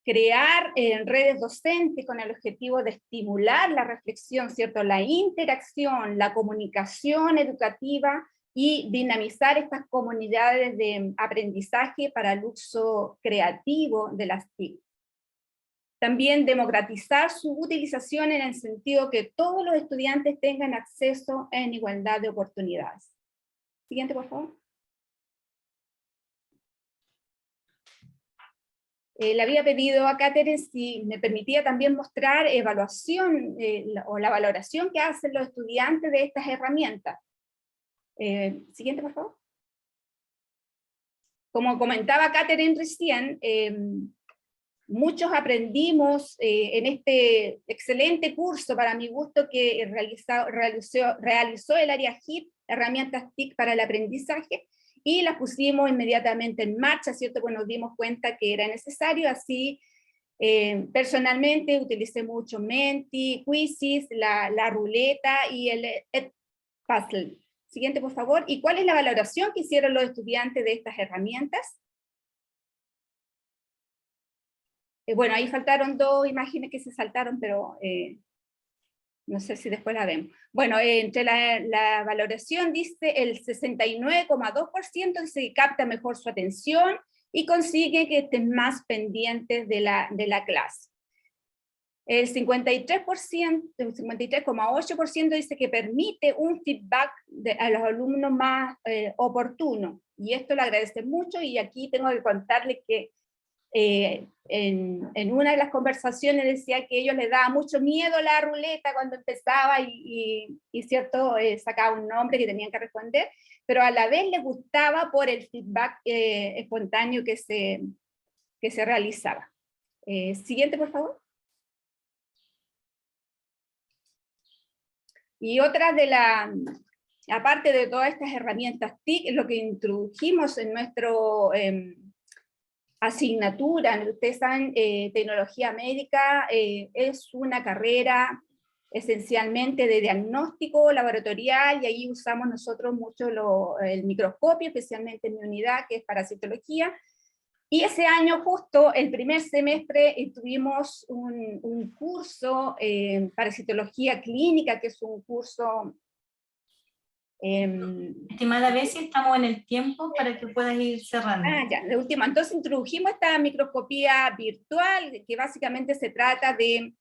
crear redes docentes con el objetivo de estimular la reflexión, ¿cierto?, la interacción, la comunicación educativa y dinamizar estas comunidades de aprendizaje para el uso creativo de las TIC. También democratizar su utilización en el sentido que todos los estudiantes tengan acceso en igualdad de oportunidades. Siguiente, por favor. Le había pedido a Catherine si me permitía también mostrar evaluación o la valoración que hacen los estudiantes de estas herramientas. Siguiente, por favor. Como comentaba Catherine recién, muchos aprendimos en este excelente curso, para mi gusto, que realizó el área HIP, herramientas TIC para el aprendizaje, y las pusimos inmediatamente en marcha, ¿cierto? Pues nos dimos cuenta que era necesario, así personalmente utilicé mucho Menti, Quizzes, la ruleta y el Puzzle. Siguiente, por favor. ¿Y cuál es la valoración que hicieron los estudiantes de estas herramientas? Bueno, ahí faltaron dos imágenes que se saltaron, pero no sé si después la vemos. Bueno, entre la valoración dice el 69,2% dice que capta mejor su atención y consigue que estén más pendientes de la clase. El 53,8% dice que permite un feedback a los alumnos más oportuno. Y esto lo agradece mucho, y aquí tengo que contarles que en una de las conversaciones decía que a ellos les daba mucho miedo la ruleta cuando empezaba y cierto, sacaba un nombre que tenían que responder, pero a la vez les gustaba por el feedback espontáneo que se realizaba. Siguiente, por favor. Y otra de aparte de todas estas herramientas TIC, lo que introdujimos en nuestro asignatura, ustedes saben, tecnología médica es una carrera esencialmente de diagnóstico laboratorial, y ahí usamos nosotros mucho el microscopio, especialmente en mi unidad, que es parasitología, Y ese año justo, el primer semestre, tuvimos un curso para citología clínica, que es un curso... Estimada Bessie, estamos en el tiempo para que puedas ir cerrando. ya, de última. Entonces introdujimos esta microscopía virtual, que básicamente se trata de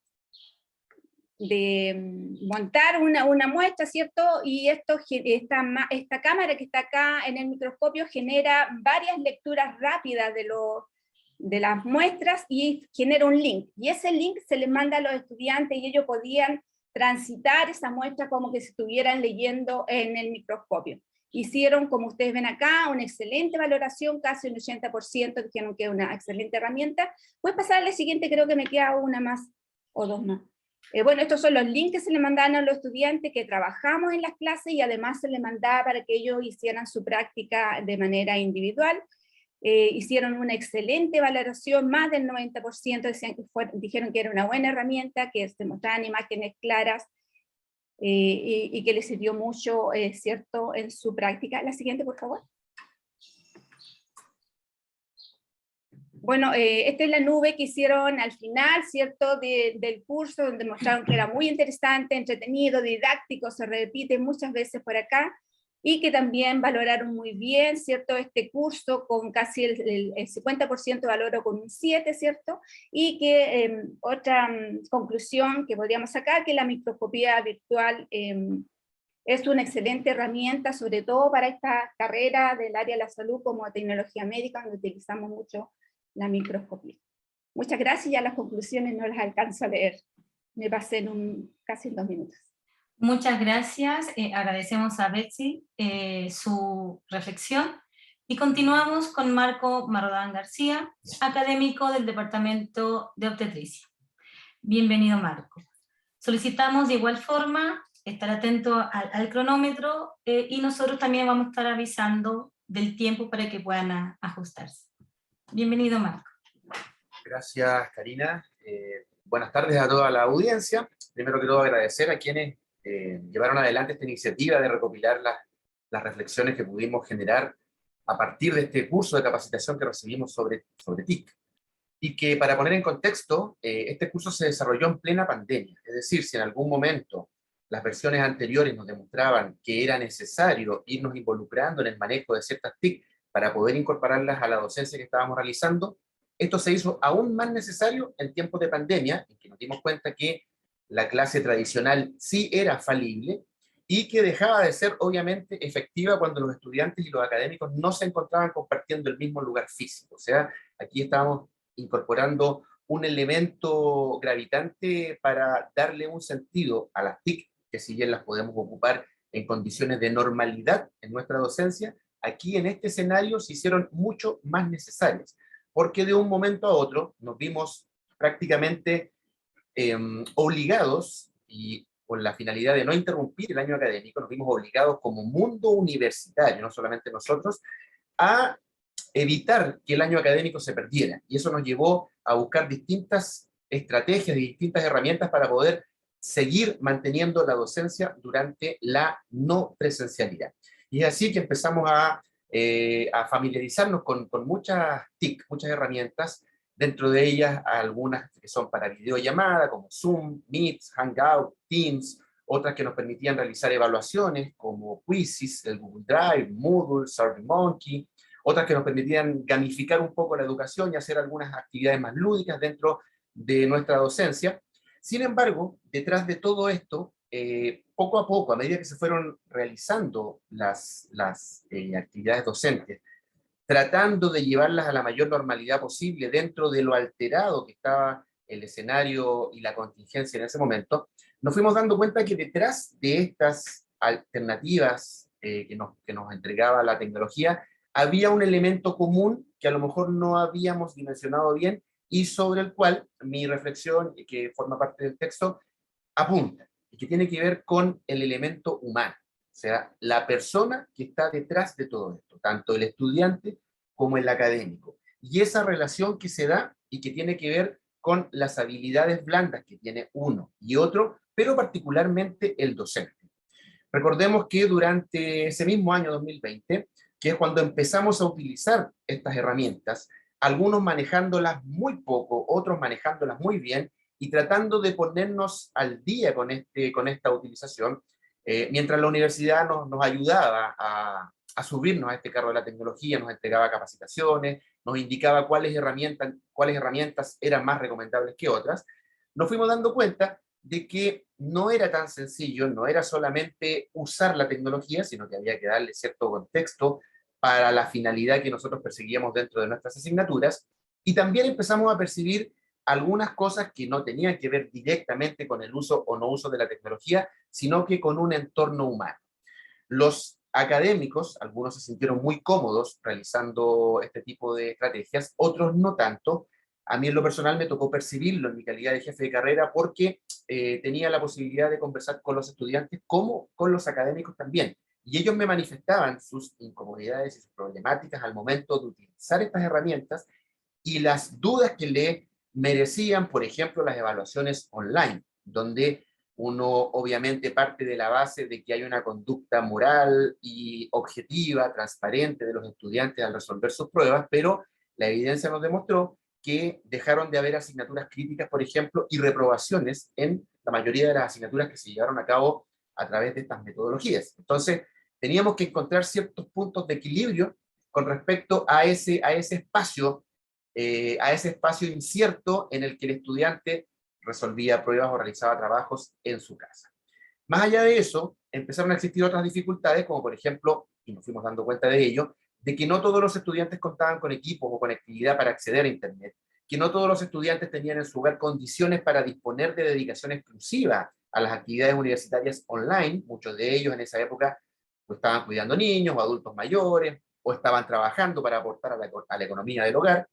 montar una muestra, ¿cierto? Y esta cámara que está acá en el microscopio genera varias lecturas rápidas de las muestras y genera un link. Y ese link se les manda a los estudiantes y ellos podían transitar esa muestra como que se estuvieran leyendo en el microscopio. Hicieron, como ustedes ven acá, una excelente valoración, casi un 80%, dijeron que es una excelente herramienta. Voy a pasar a la siguiente, creo que me queda una más o dos más. Bueno, estos son los links que se le mandaban a los estudiantes que trabajamos en las clases y además se les mandaba para que ellos hicieran su práctica de manera individual. Hicieron una excelente valoración, más del 90% dijeron que era una buena herramienta, que se mostraban imágenes claras y que les sirvió mucho, ¿cierto?, en su práctica. La siguiente, por favor. Bueno, esta es la nube que hicieron al final, ¿cierto?, del curso, donde mostraron que era muy interesante, entretenido, didáctico, se repite muchas veces por acá, y que también valoraron muy bien, ¿cierto?, este curso con casi el 50% valoró con un 7, ¿cierto? Y que otra conclusión que podríamos sacar, que la microscopía virtual es una excelente herramienta, sobre todo para esta carrera del área de la salud como tecnología médica, donde utilizamos mucho la microscopía. Muchas gracias, ya las conclusiones no las alcanzo a leer. Me pasé casi en 2 minutos. Muchas gracias, agradecemos a Betsy su reflexión y continuamos con Marco Marrodán García, académico del Departamento de Obstetricia. Bienvenido, Marco. Solicitamos de igual forma estar atento al cronómetro y nosotros también vamos a estar avisando del tiempo para que puedan ajustarse. Bienvenido, Marco. Gracias, Karina. Buenas tardes a toda la audiencia. Primero que todo agradecer a quienes llevaron adelante esta iniciativa de recopilar las reflexiones que pudimos generar a partir de este curso de capacitación que recibimos sobre TIC. Y que, para poner en contexto, este curso se desarrolló en plena pandemia. Es decir, si en algún momento las versiones anteriores nos demostraban que era necesario irnos involucrando en el manejo de ciertas TIC para poder incorporarlas a la docencia que estábamos realizando, esto se hizo aún más necesario en tiempos de pandemia, en que nos dimos cuenta que la clase tradicional sí era falible y que dejaba de ser obviamente efectiva cuando los estudiantes y los académicos no se encontraban compartiendo el mismo lugar físico. O sea, aquí estábamos incorporando un elemento gravitante para darle un sentido a las TIC, que si bien las podemos ocupar en condiciones de normalidad en nuestra docencia, aquí en este escenario se hicieron mucho más necesarias, porque de un momento a otro nos vimos prácticamente obligados, y con la finalidad de no interrumpir el año académico, nos vimos obligados como mundo universitario, no solamente nosotros, a evitar que el año académico se perdiera. Y eso nos llevó a buscar distintas estrategias y distintas herramientas para poder seguir manteniendo la docencia durante la no presencialidad. Y es así que empezamos a familiarizarnos con muchas TIC, muchas herramientas, dentro de ellas algunas que son para videollamada, como Zoom, Meet, Hangout, Teams, otras que nos permitían realizar evaluaciones, como Quizzes, el Google Drive, Moodle, SurveyMonkey, otras que nos permitían gamificar un poco la educación y hacer algunas actividades más lúdicas dentro de nuestra docencia. Sin embargo, detrás de todo esto, poco a poco, a medida que se fueron realizando las actividades docentes, tratando de llevarlas a la mayor normalidad posible dentro de lo alterado que estaba el escenario y la contingencia en ese momento, nos fuimos dando cuenta que detrás de estas alternativas que nos entregaba la tecnología, había un elemento común que a lo mejor no habíamos dimensionado bien y sobre el cual mi reflexión, que forma parte del texto, apunta, y que tiene que ver con el elemento humano. O sea, la persona que está detrás de todo esto, tanto el estudiante como el académico. Y esa relación que se da y que tiene que ver con las habilidades blandas que tiene uno y otro, pero particularmente el docente. Recordemos que durante ese mismo año 2020, que es cuando empezamos a utilizar estas herramientas, algunos manejándolas muy poco, otros manejándolas muy bien, y tratando de ponernos al día con esta utilización, mientras la universidad nos ayudaba a subirnos a este carro de la tecnología, nos entregaba capacitaciones, nos indicaba cuáles herramientas eran más recomendables que otras, nos fuimos dando cuenta de que no era tan sencillo, no era solamente usar la tecnología, sino que había que darle cierto contexto para la finalidad que nosotros perseguíamos dentro de nuestras asignaturas, y también empezamos a percibir algunas cosas que no tenían que ver directamente con el uso o no uso de la tecnología, sino que con un entorno humano. Los académicos, algunos se sintieron muy cómodos realizando este tipo de estrategias, otros no tanto. A mí en lo personal me tocó percibirlo en mi calidad de jefe de carrera porque tenía la posibilidad de conversar con los estudiantes como con los académicos también. Y ellos me manifestaban sus incomodidades y sus problemáticas al momento de utilizar estas herramientas y las dudas que le merecían, por ejemplo, las evaluaciones online, donde uno obviamente parte de la base de que hay una conducta moral y objetiva, transparente de los estudiantes al resolver sus pruebas, pero la evidencia nos demostró que dejaron de haber asignaturas críticas, por ejemplo, y reprobaciones en la mayoría de las asignaturas que se llevaron a cabo a través de estas metodologías. Entonces, teníamos que encontrar ciertos puntos de equilibrio con respecto a ese espacio incierto en el que el estudiante resolvía pruebas o realizaba trabajos en su casa. Más allá de eso, empezaron a existir otras dificultades, como por ejemplo, y nos fuimos dando cuenta de ello, de que no todos los estudiantes contaban con equipos o conectividad para acceder a Internet, que no todos los estudiantes tenían en su hogar condiciones para disponer de dedicación exclusiva a las actividades universitarias online. Muchos de ellos en esa época pues, estaban cuidando niños o adultos mayores, o estaban trabajando para aportar a la economía del hogar.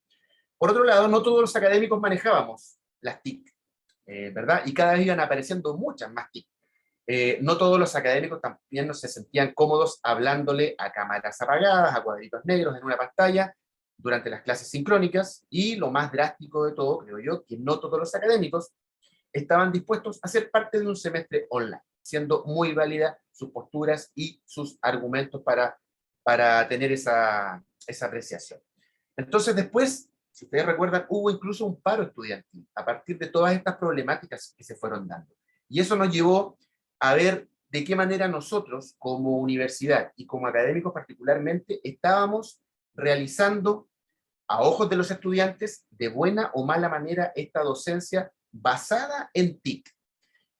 Por otro lado, no todos los académicos manejábamos las TIC, ¿verdad? Y cada vez iban apareciendo muchas más TIC. No todos los académicos también no se sentían cómodos hablándole a cámaras apagadas, a cuadritos negros en una pantalla, durante las clases sincrónicas, y lo más drástico de todo, creo yo, que no todos los académicos estaban dispuestos a ser parte de un semestre online, siendo muy válida sus posturas y sus argumentos para tener esa apreciación. Entonces después, si ustedes recuerdan, hubo incluso un paro estudiantil a partir de todas estas problemáticas que se fueron dando. Y eso nos llevó a ver de qué manera nosotros, como universidad y como académicos particularmente, estábamos realizando a ojos de los estudiantes, de buena o mala manera, esta docencia basada en TIC.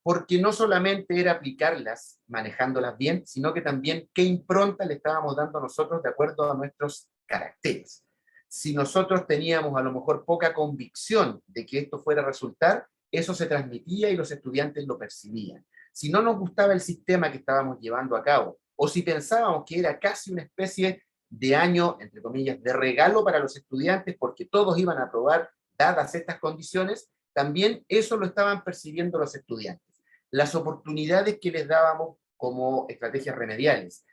Porque no solamente era aplicarlas, manejándolas bien, sino que también qué impronta le estábamos dando a nosotros de acuerdo a nuestros caracteres. Si nosotros teníamos a lo mejor poca convicción de que esto fuera a resultar, eso se transmitía y los estudiantes lo percibían. Si no nos gustaba el sistema que estábamos llevando a cabo, o si pensábamos que era casi una especie de año, entre comillas, de regalo para los estudiantes porque todos iban a aprobar dadas estas condiciones, también eso lo estaban percibiendo los estudiantes. Las oportunidades que les dábamos como estrategias remediales,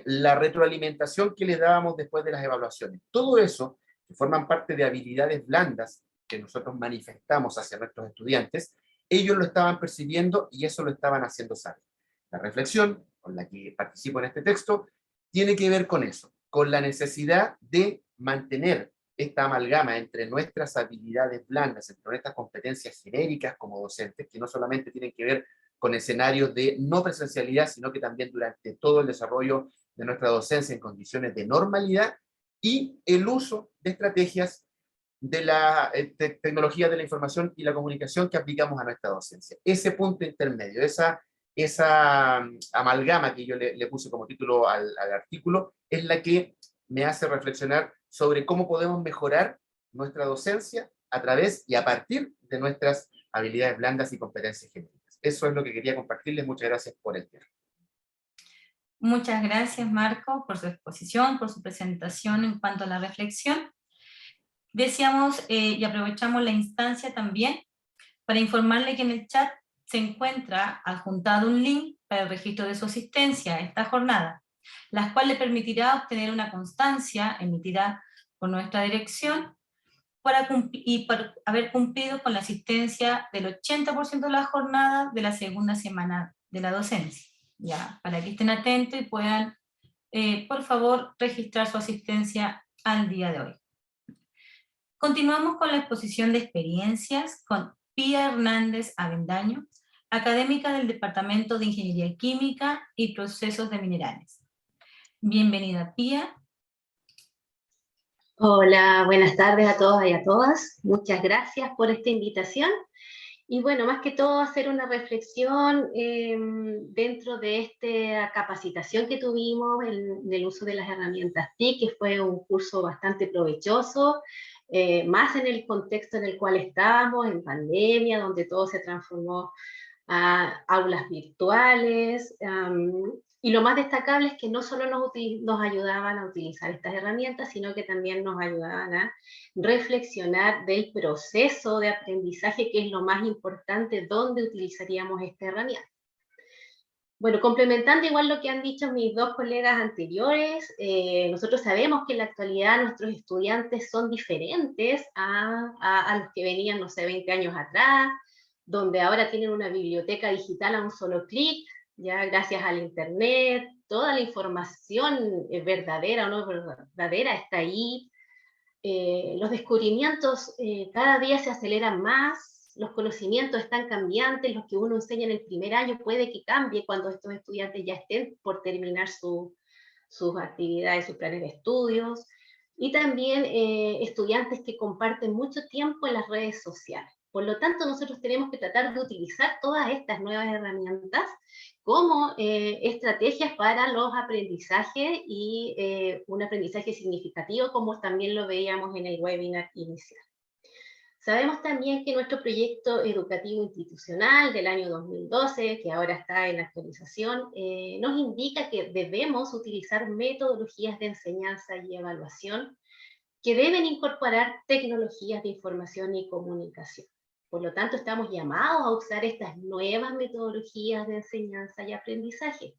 la retroalimentación que les dábamos después de las evaluaciones, todo eso, que forman parte de habilidades blandas que nosotros manifestamos hacia nuestros estudiantes, ellos lo estaban percibiendo y eso lo estaban haciendo saber. La reflexión con la que participo en este texto tiene que ver con eso, con la necesidad de mantener esta amalgama entre nuestras habilidades blandas, entre nuestras competencias genéricas como docentes, que no solamente tienen que ver con escenarios de no presencialidad, sino que también durante todo el desarrollo de nuestra docencia en condiciones de normalidad, y el uso de estrategias de la tecnología de la información y la comunicación que aplicamos a nuestra docencia. Ese punto intermedio, esa amalgama que yo le puse como título al artículo, es la que me hace reflexionar sobre cómo podemos mejorar nuestra docencia a través y a partir de nuestras habilidades blandas y competencias genéricas. Eso es lo que quería compartirles. Muchas gracias por el tiempo. Muchas gracias, Marco, por su exposición, por su presentación en cuanto a la reflexión. Decíamos y aprovechamos la instancia también para informarle que en el chat se encuentra adjuntado un link para el registro de su asistencia a esta jornada, la cual le permitirá obtener una constancia emitida por nuestra dirección por haber cumplido con la asistencia del 80% de la jornada de la segunda semana de la docencia. Ya, para que estén atentos y puedan, por favor, registrar su asistencia al día de hoy. Continuamos con la exposición de experiencias con Pía Hernández Avendaño, académica del Departamento de Ingeniería Química y Procesos de Minerales. Bienvenida, Pía. Hola, buenas tardes a todos y a todas. Muchas gracias por esta invitación. Y bueno, más que todo hacer una reflexión dentro de esta capacitación que tuvimos en el uso de las herramientas TIC, que fue un curso bastante provechoso, más en el contexto en el cual estábamos, en pandemia, donde todo se transformó a aulas virtuales. Y lo más destacable es que no solo nos ayudaban a utilizar estas herramientas, sino que también nos ayudaban a reflexionar del proceso de aprendizaje, que es lo más importante, dónde utilizaríamos esta herramienta. Bueno, complementando igual lo que han dicho mis dos colegas anteriores, nosotros sabemos que en la actualidad nuestros estudiantes son diferentes a los que venían, no sé, 20 años atrás, donde ahora tienen una biblioteca digital a un solo clic, ya gracias al internet, toda la información verdadera o no verdadera está ahí. Los descubrimientos cada día se aceleran más, los conocimientos están cambiantes, los que uno enseña en el primer año puede que cambie cuando estos estudiantes ya estén por terminar sus actividades, sus planes de estudios, y también estudiantes que comparten mucho tiempo en las redes sociales. Por lo tanto, nosotros tenemos que tratar de utilizar todas estas nuevas herramientas como estrategias para los aprendizajes y un aprendizaje significativo, como también lo veíamos en el webinar inicial. Sabemos también que nuestro proyecto educativo institucional del año 2012, que ahora está en actualización, nos indica que debemos utilizar metodologías de enseñanza y evaluación que deben incorporar tecnologías de información y comunicación. Por lo tanto, estamos llamados a usar estas nuevas metodologías de enseñanza y aprendizaje,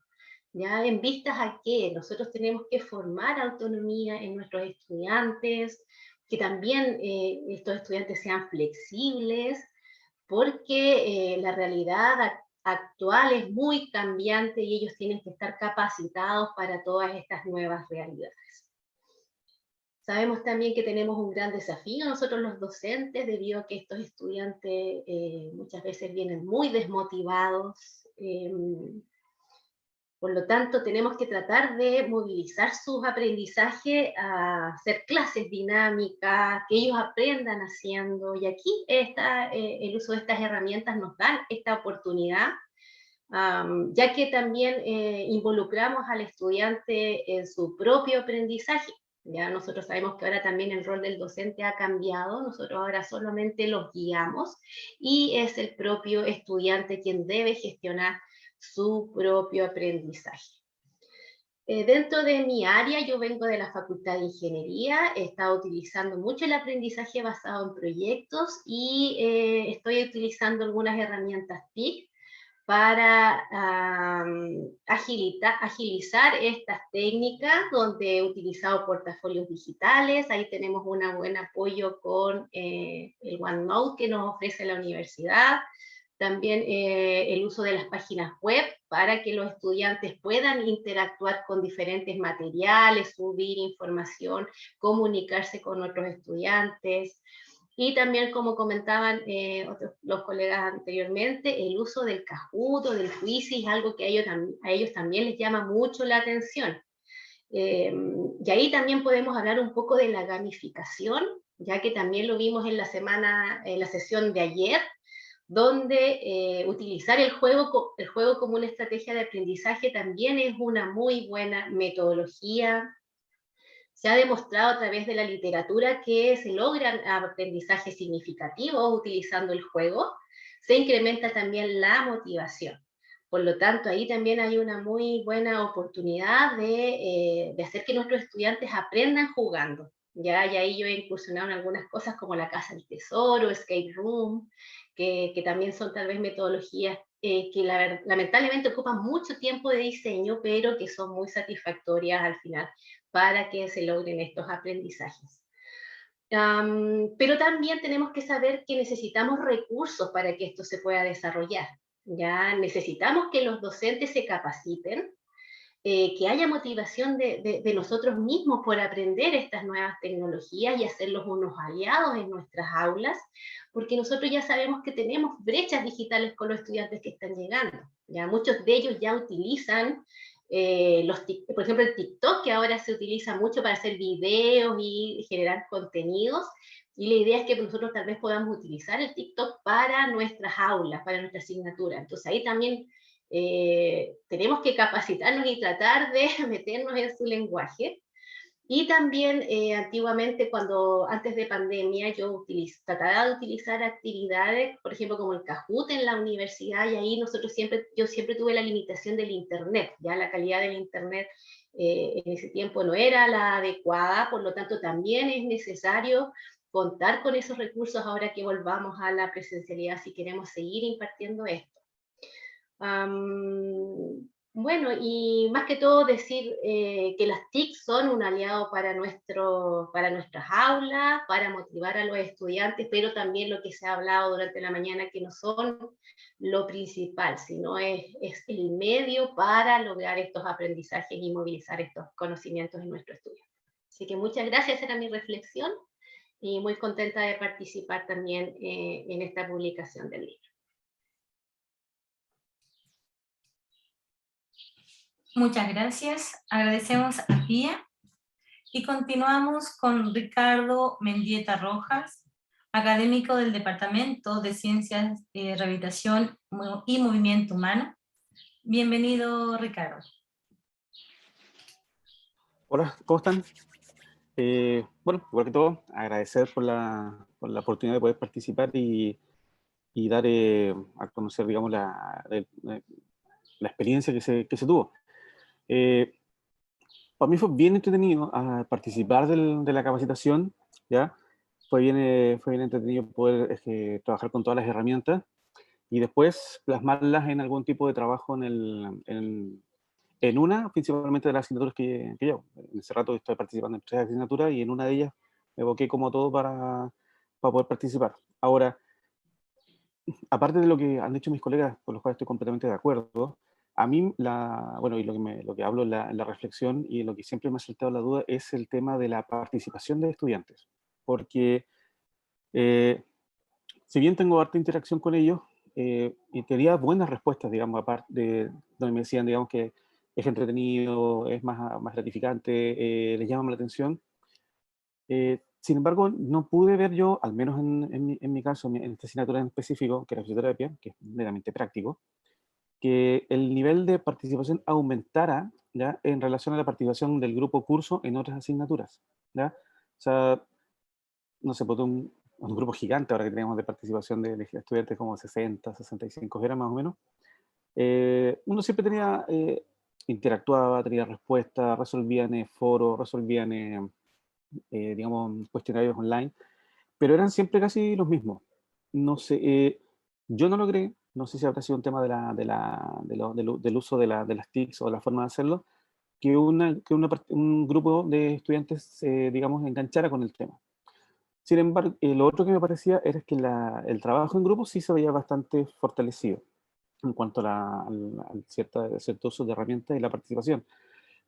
ya en vistas a que nosotros tenemos que formar autonomía en nuestros estudiantes, que también estos estudiantes sean flexibles, porque la realidad actual es muy cambiante y ellos tienen que estar capacitados para todas estas nuevas realidades. Sabemos también que tenemos un gran desafío nosotros los docentes, debido a que estos estudiantes muchas veces vienen muy desmotivados. Por lo tanto, tenemos que tratar de movilizar sus aprendizajes a hacer clases dinámicas, que ellos aprendan haciendo. Y aquí el uso de estas herramientas nos da esta oportunidad, ya que también involucramos al estudiante en su propio aprendizaje. Ya nosotros sabemos que ahora también el rol del docente ha cambiado, nosotros ahora solamente los guiamos y es el propio estudiante quien debe gestionar su propio aprendizaje. Dentro de mi área, yo vengo de la Facultad de Ingeniería, he estado utilizando mucho el aprendizaje basado en proyectos y estoy utilizando algunas herramientas TIC para agilizar estas técnicas, donde he utilizado portafolios digitales. Ahí tenemos un buen apoyo con el OneNote que nos ofrece la universidad. También el uso de las páginas web para que los estudiantes puedan interactuar con diferentes materiales, subir información, comunicarse con otros estudiantes. Y también, como comentaban los colegas anteriormente, el uso del Kahoot o del Quizy es algo que a ellos también les llama mucho la atención. Y ahí también podemos hablar un poco de la gamificación, ya que también lo vimos en la sesión de ayer, donde utilizar el juego como una estrategia de aprendizaje también es una muy buena metodología. Se ha demostrado a través de la literatura que se logran aprendizajes significativos utilizando el juego, se incrementa también la motivación. Por lo tanto, ahí también hay una muy buena oportunidad de hacer que nuestros estudiantes aprendan jugando. Ya, y ahí yo he incursionado en algunas cosas como la Casa del Tesoro, Escape Room, que también son tal vez metodologías que lamentablemente ocupan mucho tiempo de diseño, pero que son muy satisfactorias al final para que se logren estos aprendizajes. Pero también tenemos que saber que necesitamos recursos para que esto se pueda desarrollar. Ya necesitamos que los docentes se capaciten, que haya motivación de nosotros mismos por aprender estas nuevas tecnologías y hacerlos unos aliados en nuestras aulas, porque nosotros ya sabemos que tenemos brechas digitales con los estudiantes que están llegando. Ya muchos de ellos ya utilizan por ejemplo, el TikTok, que ahora se utiliza mucho para hacer videos y generar contenidos, y la idea es que nosotros tal vez podamos utilizar el TikTok para nuestras aulas, para nuestra asignatura. Entonces ahí también tenemos que capacitarnos y tratar de meternos en su lenguaje. Y también antiguamente, antes de pandemia, yo trataba de utilizar actividades, por ejemplo, como el Kahoot en la universidad, y ahí yo siempre tuve la limitación del internet, ya la calidad del internet en ese tiempo no era la adecuada, por lo tanto también es necesario contar con esos recursos ahora que volvamos a la presencialidad si queremos seguir impartiendo esto. Bueno, y más que todo decir que las TIC son un aliado para nuestras aulas, para motivar a los estudiantes, pero también lo que se ha hablado durante la mañana, que no son lo principal, sino es el medio para lograr estos aprendizajes y movilizar estos conocimientos en nuestro estudio. Así que muchas gracias, esa era mi reflexión, y muy contenta de participar también en esta publicación del libro. Muchas gracias. Agradecemos a Pía. Y continuamos con Ricardo Mendieta Rojas, académico del Departamento de Ciencias, Rehabilitación y Movimiento Humano. Bienvenido, Ricardo. Hola, ¿cómo están? Bueno, igual que todo, agradecer por la oportunidad de poder participar y dar a conocer, digamos, la experiencia que se tuvo. Para mí fue bien entretenido participar de la capacitación, ¿ya? Fue bien entretenido poder trabajar con todas las herramientas y después plasmarlas en algún tipo de trabajo en una, principalmente de las asignaturas que llevo. En ese rato estoy participando en 3 asignaturas y en una de ellas me evoqué como todo para poder participar. Ahora, aparte de lo que han dicho mis colegas, con los cuales estoy completamente de acuerdo, a mí, bueno, y lo que hablo en la reflexión y lo que siempre me ha saltado la duda es el tema de la participación de estudiantes. Porque si bien tengo harta interacción con ellos, y tenía buenas respuestas, digamos, aparte de donde me decían, digamos, que es entretenido, es más gratificante, les llama la atención. Sin embargo, no pude ver yo, al menos en mi caso, en esta asignatura en específico, que era fisioterapia, que es meramente práctico, que el nivel de participación aumentara, ¿ya?, en relación a la participación del grupo curso en otras asignaturas, ¿ya? O sea, no sé, pues un grupo gigante ahora que tenemos de participación de estudiantes como 60, 65 eran más o menos. Uno siempre interactuaba, tenía respuestas, resolvían foros, resolvían, digamos, cuestionarios online, pero eran siempre casi los mismos. No sé, yo no logré, no sé si habrá sido un tema del uso de las TICs o la forma de hacerlo, que un grupo de estudiantes, digamos, enganchara con el tema. Sin embargo, lo otro que me parecía era que el trabajo en grupo sí se veía bastante fortalecido en cuanto al cierto uso de herramientas y la participación.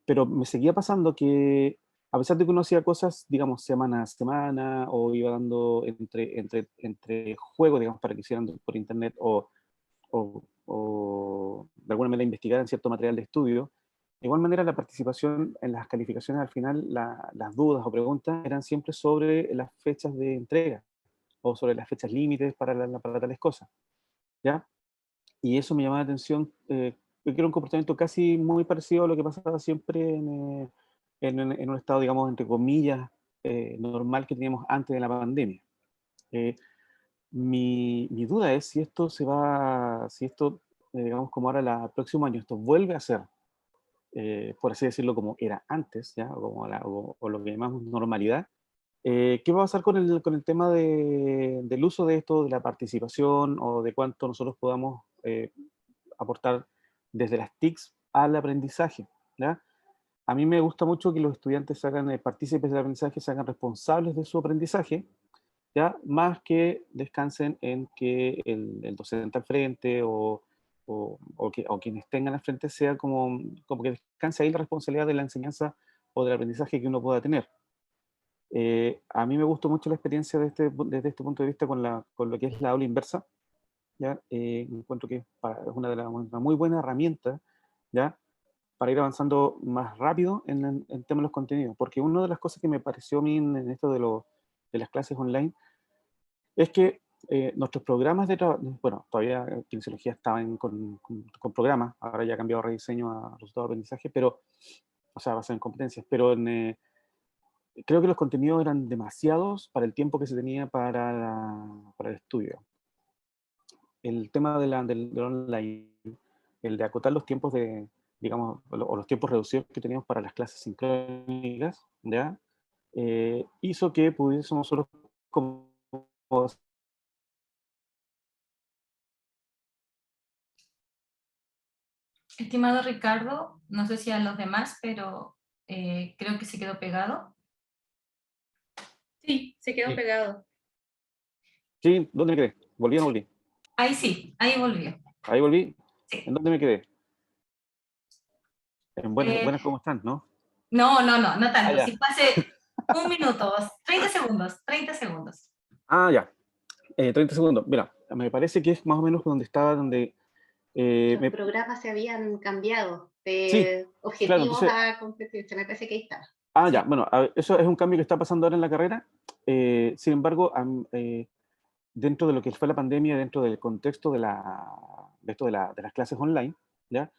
Pero me seguía pasando que, a pesar de que uno hacía cosas, digamos, semana a semana, o iba dando entre juegos, digamos, para que hicieran por internet, o de alguna manera investigaran cierto material de estudio, de igual manera la participación en las calificaciones, al final, las dudas o preguntas eran siempre sobre las fechas de entrega, o sobre las fechas límites para tales cosas, ¿ya? Y eso me llamaba la atención, que era un comportamiento casi muy parecido a lo que pasaba siempre en un estado, digamos, entre comillas, normal que teníamos antes de la pandemia. Mi duda es si esto digamos, como ahora el próximo año, esto vuelve a ser, por así decirlo, como era antes, ¿ya? O lo que llamamos normalidad. ¿Qué va a pasar con el tema del uso de esto, de la participación, o de cuánto nosotros podamos aportar desde las TICs al aprendizaje, ¿ya? A mí me gusta mucho que los estudiantes se hagan partícipes del aprendizaje, se hagan responsables de su aprendizaje, ¿ya? Más que descansen en que el docente al frente o o quienes tengan al frente sea como que descanse ahí la responsabilidad de la enseñanza o del aprendizaje que uno pueda tener. A mí me gustó mucho la experiencia desde este punto de vista con lo que es la aula inversa. ¿Ya? Encuentro que es una muy buena herramienta, ¿ya? Para ir avanzando más rápido en temas de los contenidos, porque una de las cosas que me pareció a mí en esto de las clases online es que nuestros programas de trabajo, bueno, todavía Kinesiología estaba con programas, ahora ya ha cambiado rediseño a resultados de aprendizaje, pero, o sea, basado en competencias, pero creo que los contenidos eran demasiados para el tiempo que se tenía para el estudio. El tema del online, el de acotar los tiempos digamos, o los tiempos reducidos que teníamos para las clases sincrónicas, ¿ya? Hizo que pudiésemos nosotros como... Estimado Ricardo, no sé si a los demás, pero creo que se quedó pegado. Sí, se quedó Sí. pegado. Sí, ¿dónde me quedé? ¿Volví o no volví? Ahí sí, ahí volvió. Ahí volví. Sí. ¿En dónde me quedé? En buenas, ¿cómo están? ¿No? No tanto. Ah, ya. Si pase un minuto, 30 segundos. Ah, ya. 30 segundos. Mira, me parece que es más o menos donde Los programas se habían cambiado de Sí, objetivos claro, entonces... a competencia, me parece que ahí está. Ah, ya, bueno, a ver, eso es un cambio que está pasando ahora en la carrera. Sin embargo, dentro de lo que fue la pandemia, dentro del contexto de las clases online, ¿ya?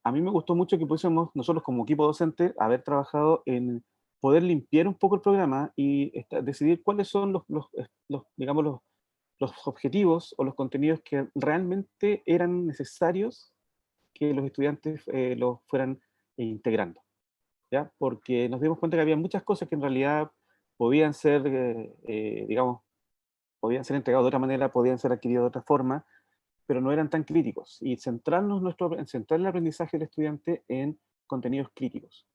A mí me gustó mucho que pudiésemos, nosotros como equipo docente, haber trabajado en poder limpiar un poco el programa y decidir cuáles son digamos, los objetivos o los contenidos que realmente eran necesarios que los estudiantes los fueran integrando, ¿ya? Porque nos dimos cuenta que había muchas cosas que en realidad podían ser, digamos, podían ser entregados de otra manera, podían ser adquiridos de otra forma, pero no eran tan críticos. Y centrar el aprendizaje del estudiante en contenidos críticos.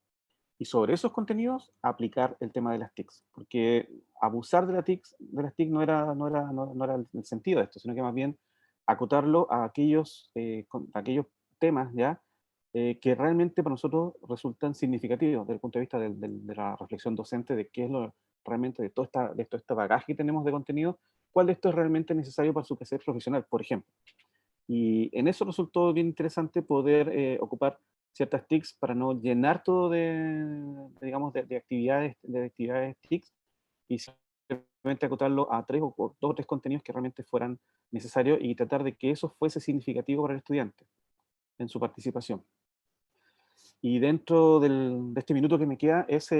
Y sobre esos contenidos, aplicar el tema de las TICs. Porque abusar de las TIC no era el sentido de esto, sino que más bien acotarlo a aquellos temas, ¿ya? Que realmente para nosotros resultan significativos desde el punto de vista de la reflexión docente de qué es lo realmente de todo este bagaje que tenemos de contenido, cuál de esto es realmente necesario para su quehacer profesional, por ejemplo. Y en eso resultó bien interesante poder ocupar ciertas TICs para no llenar todo digamos, de actividades TICs y simplemente acotarlo a dos o tres contenidos que realmente fueran necesarios y tratar de que eso fuese significativo para el estudiante en su participación. Y dentro de este minuto que me queda es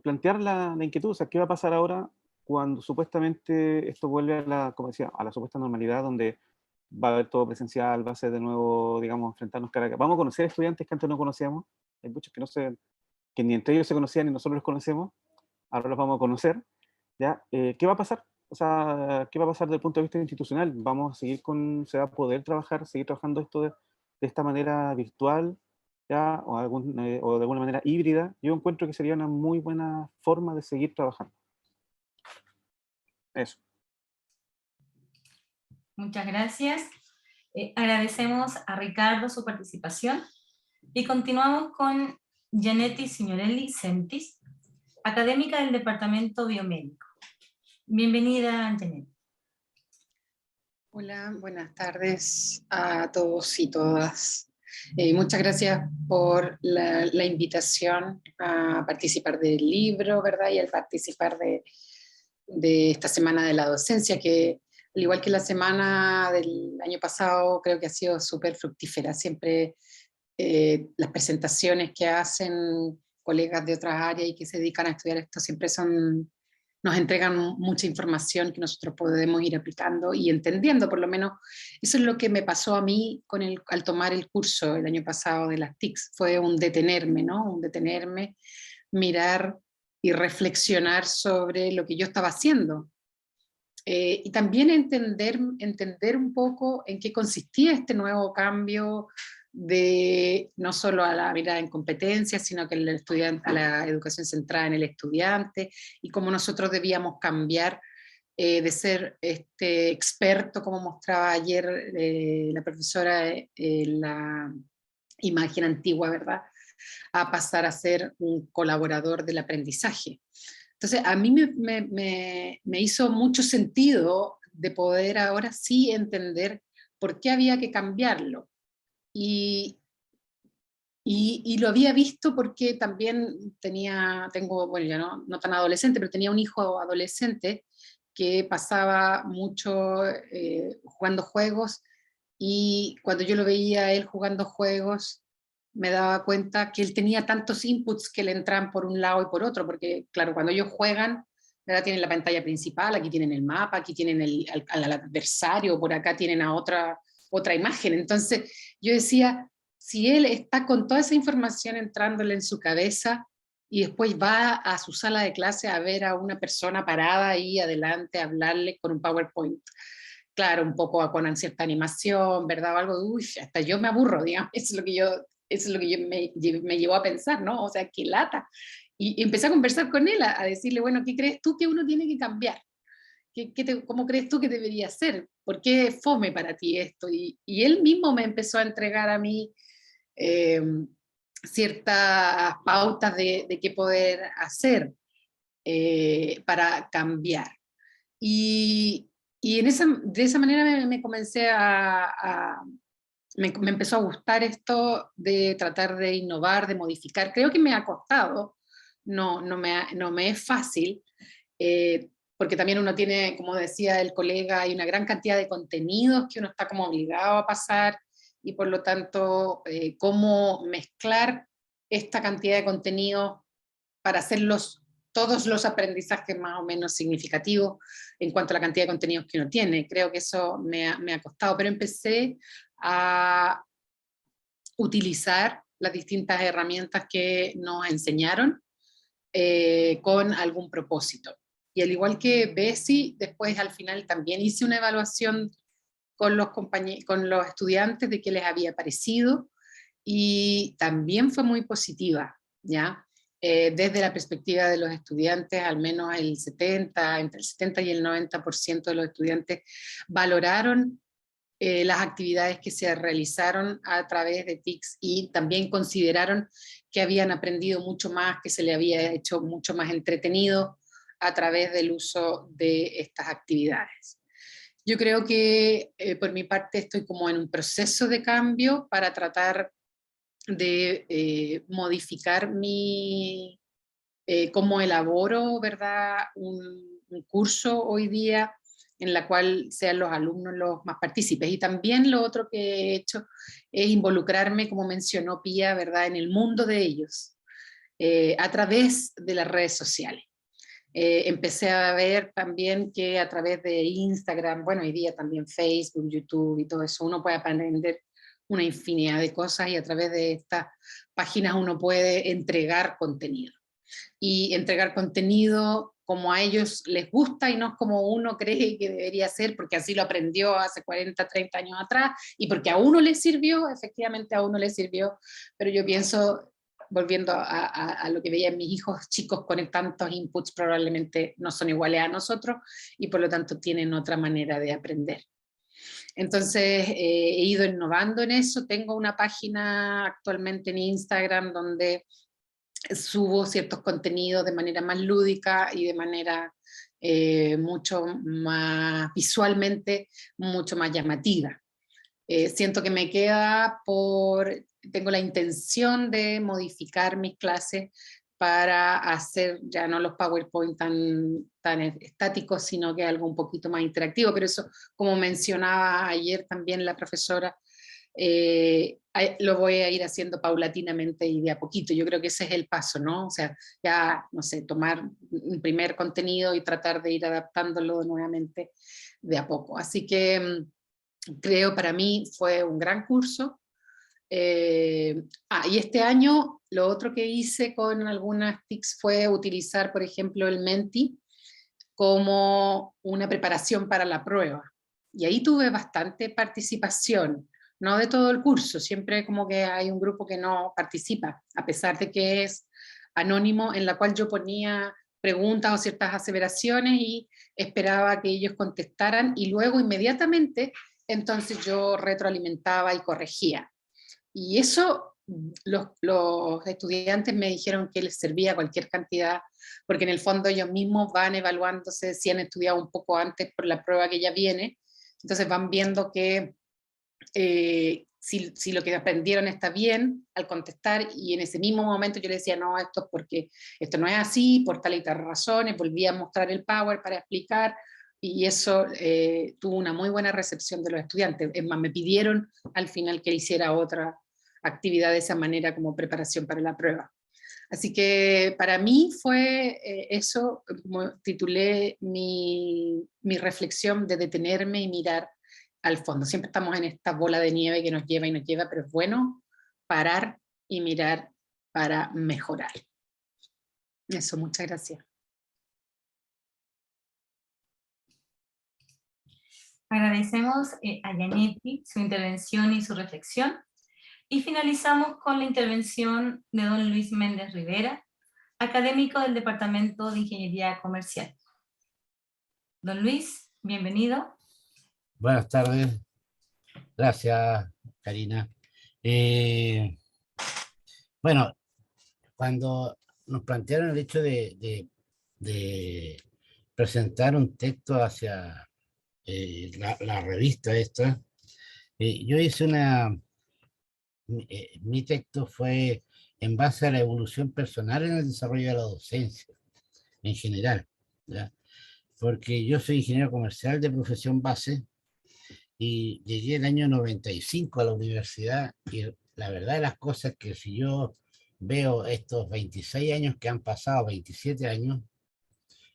plantear la inquietud, o sea, ¿qué va a pasar ahora cuando supuestamente esto vuelve como decía, a la supuesta normalidad donde va a haber todo presencial, va a ser de nuevo, digamos, enfrentarnos cara a cara? Vamos a conocer estudiantes que antes no conocíamos, hay muchos que ni entre ellos se conocían ni nosotros los conocemos, ahora los vamos a conocer, ¿ya? ¿Qué va a pasar? O sea, ¿qué va a pasar desde el punto de vista institucional? ¿Vamos a seguir se va a poder seguir trabajando esto de esta manera virtual, ¿ya? O de alguna manera híbrida? Yo encuentro que sería una muy buena forma de seguir trabajando. Eso. Muchas gracias. Agradecemos a Ricardo su participación y continuamos con Gianetti Signorelli Sentis, académica del Departamento Biomédico. Bienvenida, Gianetti. Hola, buenas tardes a todos y todas. Muchas gracias por la invitación a participar del libro, ¿verdad? Y al participar de esta semana de la docencia, que al igual que la semana del año pasado, creo que ha sido súper fructífera. Siempre las presentaciones que hacen colegas de otras áreas y que se dedican a estudiar esto siempre nos entregan mucha información que nosotros podemos ir aplicando y entendiendo, por lo menos. Eso es lo que me pasó a mí al tomar el curso el año pasado de las TICs, fue un detenerme, ¿no? Un detenerme, mirar y reflexionar sobre lo que yo estaba haciendo. Y también entender un poco en qué consistía este nuevo cambio de no solo a la mirada en competencias, sino que a la educación centrada en el estudiante, y cómo nosotros debíamos cambiar de ser experto, como mostraba ayer la profesora, la imagen antigua, ¿verdad?, a pasar a ser un colaborador del aprendizaje. Entonces, a mí me hizo mucho sentido de poder ahora sí entender por qué había que cambiarlo. Y lo había visto porque también tengo, bueno, ya no tan adolescente, pero tenía un hijo adolescente que pasaba mucho jugando juegos, y cuando yo lo veía a él jugando juegos, me daba cuenta que él tenía tantos inputs que le entraban por un lado y por otro, porque claro, cuando ellos juegan, ¿verdad?, tienen la pantalla principal, aquí tienen el mapa, aquí tienen al adversario, por acá tienen a otra imagen. Entonces yo decía, si él está con toda esa información entrándole en su cabeza, y después va a su sala de clase a ver a una persona parada ahí adelante, a hablarle con un PowerPoint, claro, un poco con cierta animación, ¿verdad? O algo, uy, hasta yo me aburro, digamos, eso es lo que yo me llevó a pensar, ¿no? O sea, qué lata. Y empecé a conversar con él, a decirle, bueno, ¿qué crees tú que uno tiene que cambiar? ¿Cómo crees tú que debería ser? ¿Por qué es fome para ti esto? Y él mismo me empezó a entregar a mí ciertas pautas de qué poder hacer para cambiar. Y de esa manera me comencé me empezó a gustar esto de tratar de innovar, de modificar. Creo que me ha costado, no me es fácil, porque también uno tiene, como decía el colega, hay una gran cantidad de contenidos que uno está como obligado a pasar, y por lo tanto, cómo mezclar esta cantidad de contenidos para hacerlos todos los aprendizajes más o menos significativos en cuanto a la cantidad de contenidos que uno tiene. Creo que eso me ha costado, pero empecé a utilizar las distintas herramientas que nos enseñaron con algún propósito. Y al igual que Bessie, después al final también hice una evaluación con los estudiantes de qué les había parecido, y también fue muy positiva, ¿ya? Desde la perspectiva de los estudiantes, al menos entre el 70 y el 90% de los estudiantes valoraron las actividades que se realizaron a través de TICS, y también consideraron que habían aprendido mucho más, que se le había hecho mucho más entretenido a través del uso de estas actividades. Yo creo que por mi parte estoy como en un proceso de cambio para tratar de modificar cómo elaboro, ¿verdad?, un curso hoy día en la cual sean los alumnos los más partícipes. Y también lo otro que he hecho es involucrarme, como mencionó Pía, ¿verdad?, en el mundo de ellos, a través de las redes sociales. Empecé a ver también que a través de Instagram, bueno, hoy día también Facebook, YouTube y todo eso, uno puede aprender una infinidad de cosas, y a través de estas páginas uno puede entregar contenido. Y entregar contenido como a ellos les gusta, y no es como uno cree que debería ser, porque así lo aprendió hace 40, 30 años atrás, y porque a uno le sirvió, efectivamente a uno le sirvió, pero yo pienso, volviendo a lo que veían mis hijos chicos con tantos inputs, probablemente no son iguales a nosotros, y por lo tanto tienen otra manera de aprender. Entonces he ido innovando en eso. Tengo una página actualmente en Instagram donde subo ciertos contenidos de manera más lúdica y de manera mucho más visualmente, mucho más llamativa. Siento que me queda tengo la intención de modificar mis clases para hacer ya no los PowerPoint tan estáticos, sino que algo un poquito más interactivo, pero eso, como mencionaba ayer también la profesora, lo voy a ir haciendo paulatinamente y de a poquito. Yo creo que ese es el paso, ¿no? O sea, ya, no sé, tomar un primer contenido y tratar de ir adaptándolo nuevamente de a poco. Así que creo, para mí fue un gran curso. Y este año lo otro que hice con algunas TICs fue utilizar, por ejemplo, el Menti como una preparación para la prueba. Y ahí tuve bastante participación, no de todo el curso, siempre como que hay un grupo que no participa, a pesar de que es anónimo, en la cual yo ponía preguntas o ciertas aseveraciones, y esperaba que ellos contestaran y luego inmediatamente entonces yo retroalimentaba y corregía. Y eso los estudiantes me dijeron que les servía cualquier cantidad, porque en el fondo ellos mismos van evaluándose si han estudiado un poco antes por la prueba que ya viene, entonces van viendo que si lo que aprendieron está bien al contestar, y en ese mismo momento yo les decía, no, esto es porque esto no es así, por tal y tal razones, volví a mostrar el Power para explicar, y eso tuvo una muy buena recepción de los estudiantes. Es más, me pidieron al final que hiciera otra actividad de esa manera como preparación para la prueba. Así que para mí fue eso, como titulé mi reflexión, de detenerme y mirar al fondo. Siempre estamos en esta bola de nieve que nos lleva y nos lleva, pero es bueno parar y mirar para mejorar. Eso, muchas gracias. Agradecemos a Yanetti su intervención y su reflexión. Y finalizamos con la intervención de don Luis Méndez Rivera, académico del Departamento de Ingeniería Comercial. Don Luis, bienvenido. Buenas tardes. Gracias, Karina. Bueno, cuando nos plantearon el hecho de presentar un texto hacia la revista esta, yo hice mi texto fue en base a la evolución personal en el desarrollo de la docencia, en general, ¿ya? Porque yo soy ingeniero comercial de profesión base y llegué el año 95 a la universidad, y la verdad de las cosas es que si yo veo estos 26 años que han pasado, 27 años,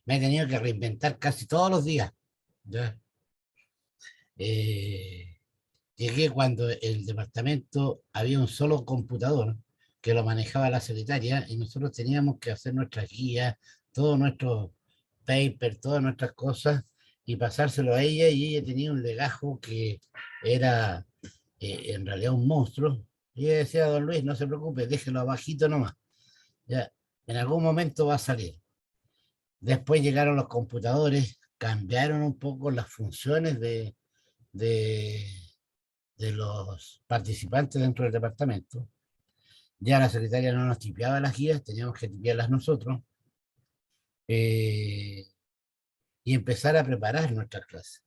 me he tenido que reinventar casi todos los días, ¿ya? Llegué cuando el departamento había un solo computador que lo manejaba la secretaria, y nosotros teníamos que hacer nuestras guías, todos nuestros papers, todas nuestras cosas, y pasárselo a ella, y ella tenía un legajo que era en realidad un monstruo. Y ella decía: don Luis, no se preocupe, déjelo abajito nomás, ya, en algún momento va a salir. Después llegaron los computadores, cambiaron un poco las funciones de los participantes dentro del departamento. Ya la secretaria no nos tipeaba las guías, teníamos que tipearlas nosotros, y empezar a preparar nuestras clases.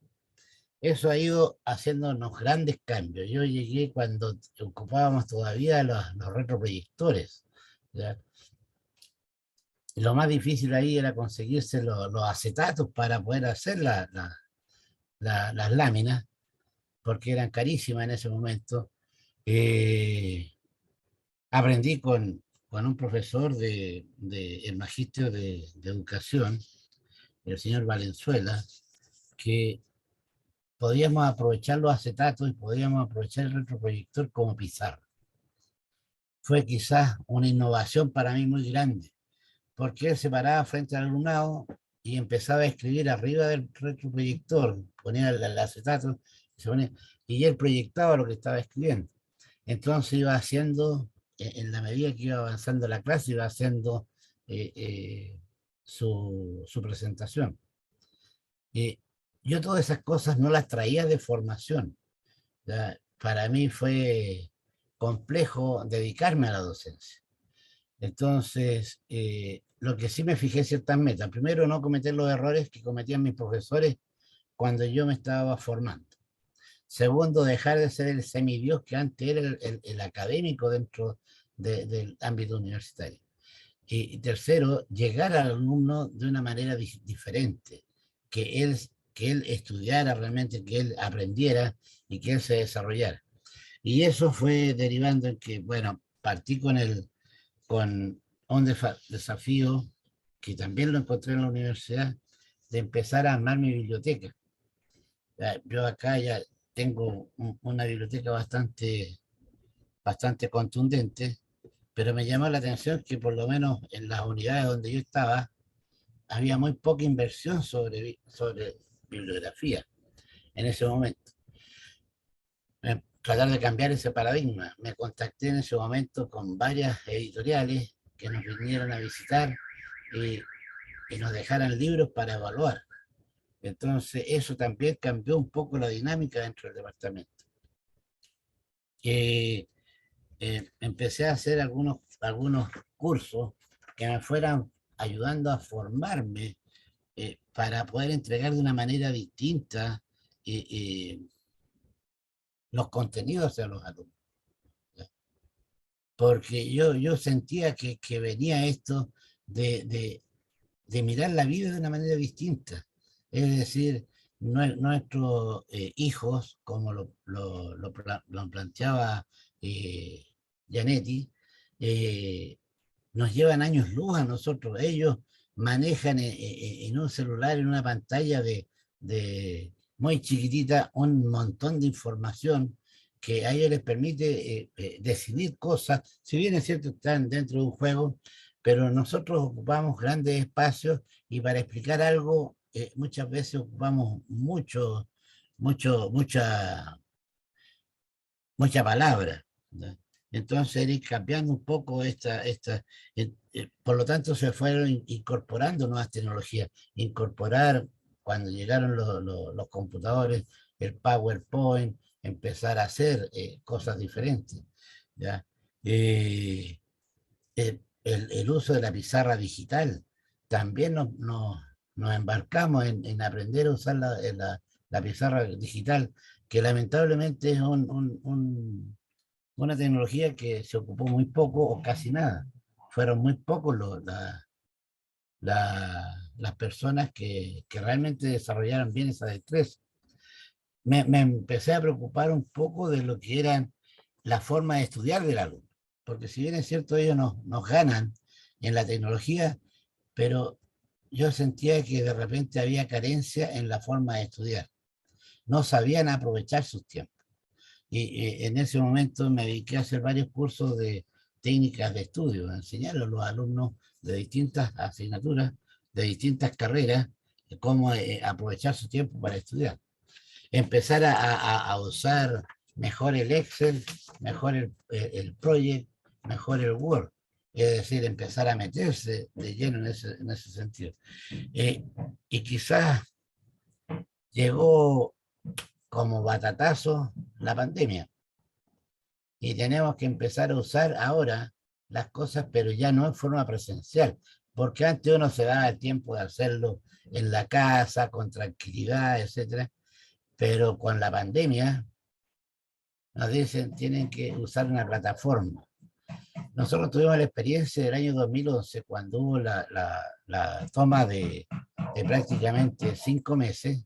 Eso ha ido haciéndonos grandes cambios. Yo llegué cuando ocupábamos todavía los retroproyectores, ¿ya? Lo más difícil ahí era conseguirse los acetatos para poder hacer las láminas, porque eran carísimas en ese momento. Aprendí con un profesor del Magisterio de Educación, el señor Valenzuela, que podíamos aprovechar los acetatos y podíamos aprovechar el retroproyector como pizarra. Fue quizás una innovación para mí muy grande, porque él se paraba frente al alumnado y empezaba a escribir arriba del retroproyector, ponía el acetato y él proyectaba lo que estaba escribiendo. Entonces iba haciendo, en la medida que iba avanzando la clase, iba haciendo su presentación. Yo todas esas cosas no las traía de formación. ¿Ya? Para mí fue complejo dedicarme a la docencia. Entonces, lo que sí me fijé ciertas metas. Primero, no cometer los errores que cometían mis profesores cuando yo me estaba formando. Segundo, dejar de ser el semidios que antes era el académico dentro del ámbito universitario. Y tercero, llegar al alumno de una manera diferente, que él estudiara realmente, que él aprendiera y que él se desarrollara. Y eso fue derivando en que, bueno, partí con un desafío que también lo encontré en la universidad, de empezar a armar mi biblioteca. Yo acá ya tengo una biblioteca bastante contundente, pero me llamó la atención que por lo menos en las unidades donde yo estaba había muy poca inversión sobre bibliografía en ese momento. Tratar de cambiar ese paradigma. Me contacté en ese momento con varias editoriales que nos vinieron a visitar y nos dejaran libros para evaluar. Entonces, eso también cambió un poco la dinámica dentro del departamento. Empecé a hacer algunos cursos que me fueran ayudando a formarme para poder entregar de una manera distinta los contenidos a los alumnos. Porque yo sentía que venía esto de mirar la vida de una manera distinta. Es decir, nuestros hijos, como lo planteaba Gianetti, nos llevan años luz a nosotros. Ellos manejan en un celular, en una pantalla de muy chiquitita, un montón de información que a ellos les permite decidir cosas. Si bien es cierto, están dentro de un juego, pero nosotros ocupamos grandes espacios y para explicar algo muchas veces ocupamos mucha palabra, ¿no? Entonces ir cambiando un poco por lo tanto se fueron incorporando nuevas tecnologías, incorporar cuando llegaron los computadores, el PowerPoint, empezar a hacer cosas diferentes, ¿ya? El uso de la pizarra digital, también nos embarcamos en aprender a usar la pizarra digital, que lamentablemente es una tecnología que se ocupó muy poco o casi nada. Fueron muy pocos las personas que realmente desarrollaron bien esa destreza. Me empecé a preocupar un poco de lo que eran la forma de estudiar del alumno, porque si bien es cierto ellos nos ganan en la tecnología, pero yo sentía que de repente había carencia en la forma de estudiar. No sabían aprovechar sus tiempos. Y en ese momento me dediqué a hacer varios cursos de técnicas de estudio, a enseñar a los alumnos de distintas asignaturas, de distintas carreras, cómo aprovechar su tiempo para estudiar. Empezar a usar mejor el Excel, mejor el Project, mejor el Word. Es decir, empezar a meterse de lleno en ese sentido. Y quizás llegó como batatazo la pandemia. Y tenemos que empezar a usar ahora las cosas, pero ya no en forma presencial, porque antes uno se daba el tiempo de hacerlo en la casa, con tranquilidad, etcétera. Pero con la pandemia nos dicen tienen que usar una plataforma. Nosotros tuvimos la experiencia del año 2011 cuando hubo la toma de prácticamente 5 meses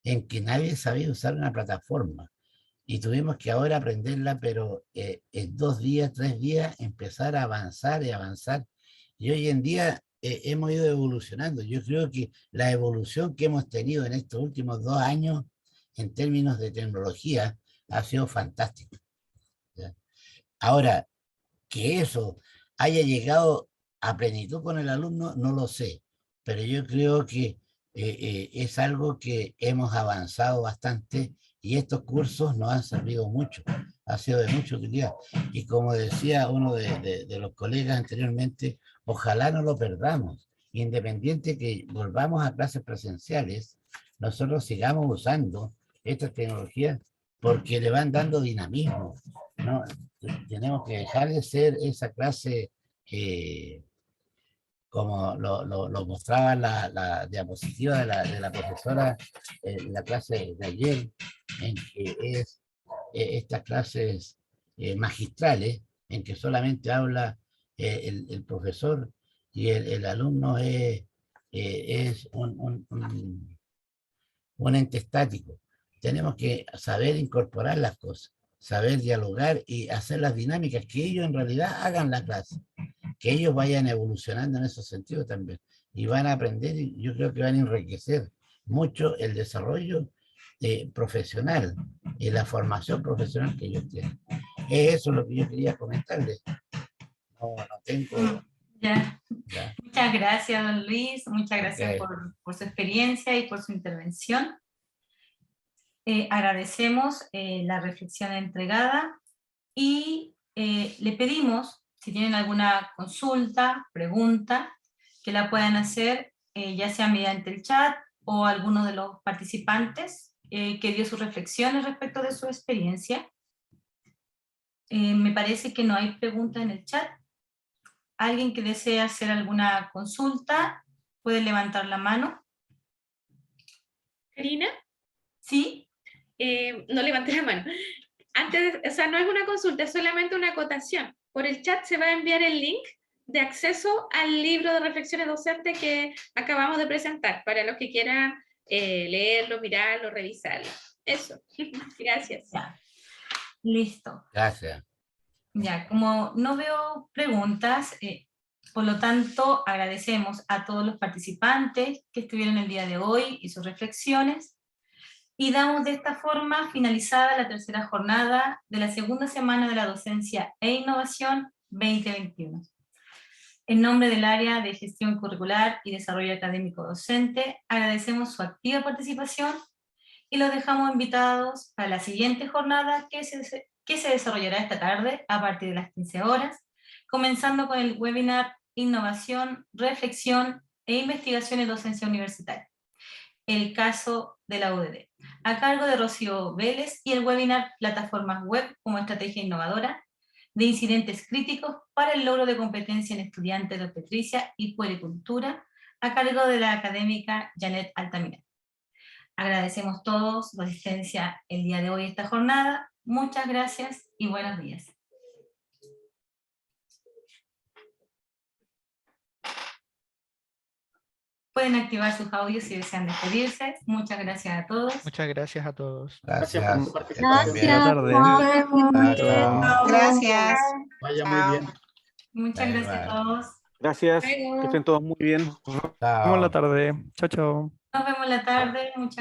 en que nadie sabía usar una plataforma y tuvimos que ahora aprenderla, pero en 2 días, 3 días empezar a avanzar y avanzar. Y hoy en día hemos ido evolucionando. Yo creo que la evolución que hemos tenido en estos últimos 2 años en términos de tecnología ha sido fantástico, ¿ya? Ahora, que eso haya llegado a plenitud con el alumno, no lo sé, pero yo creo que es algo que hemos avanzado bastante y estos cursos nos han servido mucho, ha sido de mucha utilidad. Y como decía uno de los colegas anteriormente, ojalá no lo perdamos, independiente que volvamos a clases presenciales, nosotros sigamos usando estas tecnologías porque le van dando dinamismo, ¿no? Tenemos que dejar de ser esa clase como lo mostraba la diapositiva de la profesora en la clase de ayer, en que es estas clases magistrales, en que solamente habla el profesor y el alumno es un ente estático. Tenemos que saber incorporar las cosas, saber dialogar y hacer las dinámicas, que ellos en realidad hagan la clase, que ellos vayan evolucionando en ese sentido también, y van a aprender, y yo creo que van a enriquecer mucho el desarrollo profesional y la formación profesional que ellos tienen. Eso es lo que yo quería comentarles. No tengo... Ya. Ya. Muchas gracias, don Luis, muchas gracias Okay. por su experiencia y por su intervención. Agradecemos la reflexión entregada y le pedimos, si tienen alguna consulta, pregunta, que la puedan hacer ya sea mediante el chat o alguno de los participantes que dio sus reflexiones respecto de su experiencia. Me parece que no hay preguntas en el chat. ¿Alguien que desea hacer alguna consulta puede levantar la mano? Karina, ¿Sí? no levanté la mano. O sea, no es una consulta, es solamente una acotación. Por el chat se va a enviar el link de acceso al libro de reflexiones docentes que acabamos de presentar, para los que quieran leerlo, mirarlo, revisarlo. Eso. Gracias. Ya. Listo. Gracias. Ya, como no veo preguntas, por lo tanto agradecemos a todos los participantes que estuvieron el día de hoy y sus reflexiones, y damos de esta forma finalizada la tercera jornada de la segunda semana de la docencia e innovación 2021. En nombre del área de gestión curricular y desarrollo académico docente, agradecemos su activa participación y los dejamos invitados para la siguiente jornada que se desarrollará esta tarde a partir de las 15 horas, comenzando con el webinar Innovación, Reflexión e Investigación en Docencia Universitaria, el caso de la UDD, a cargo de Rocío Vélez, y el webinar Plataformas Web como Estrategia Innovadora de Incidentes Críticos para el Logro de Competencia en Estudiantes de Obstetricia y Puericultura, a cargo de la académica Janet Altamira. Agradecemos todos su asistencia el día de hoy a esta jornada. Muchas gracias y buenos días. Pueden activar sus audios si desean despedirse. Muchas gracias a todos. Muchas gracias a todos. Gracias por su Gracias. participación. Buenas tardes. Chao. Gracias. Vaya muy bien. Muchas Bye, gracias a bye. todos. Gracias, que estén todos muy bien. Nos vemos en la tarde. Chao, chao. Nos vemos en la tarde. Muchas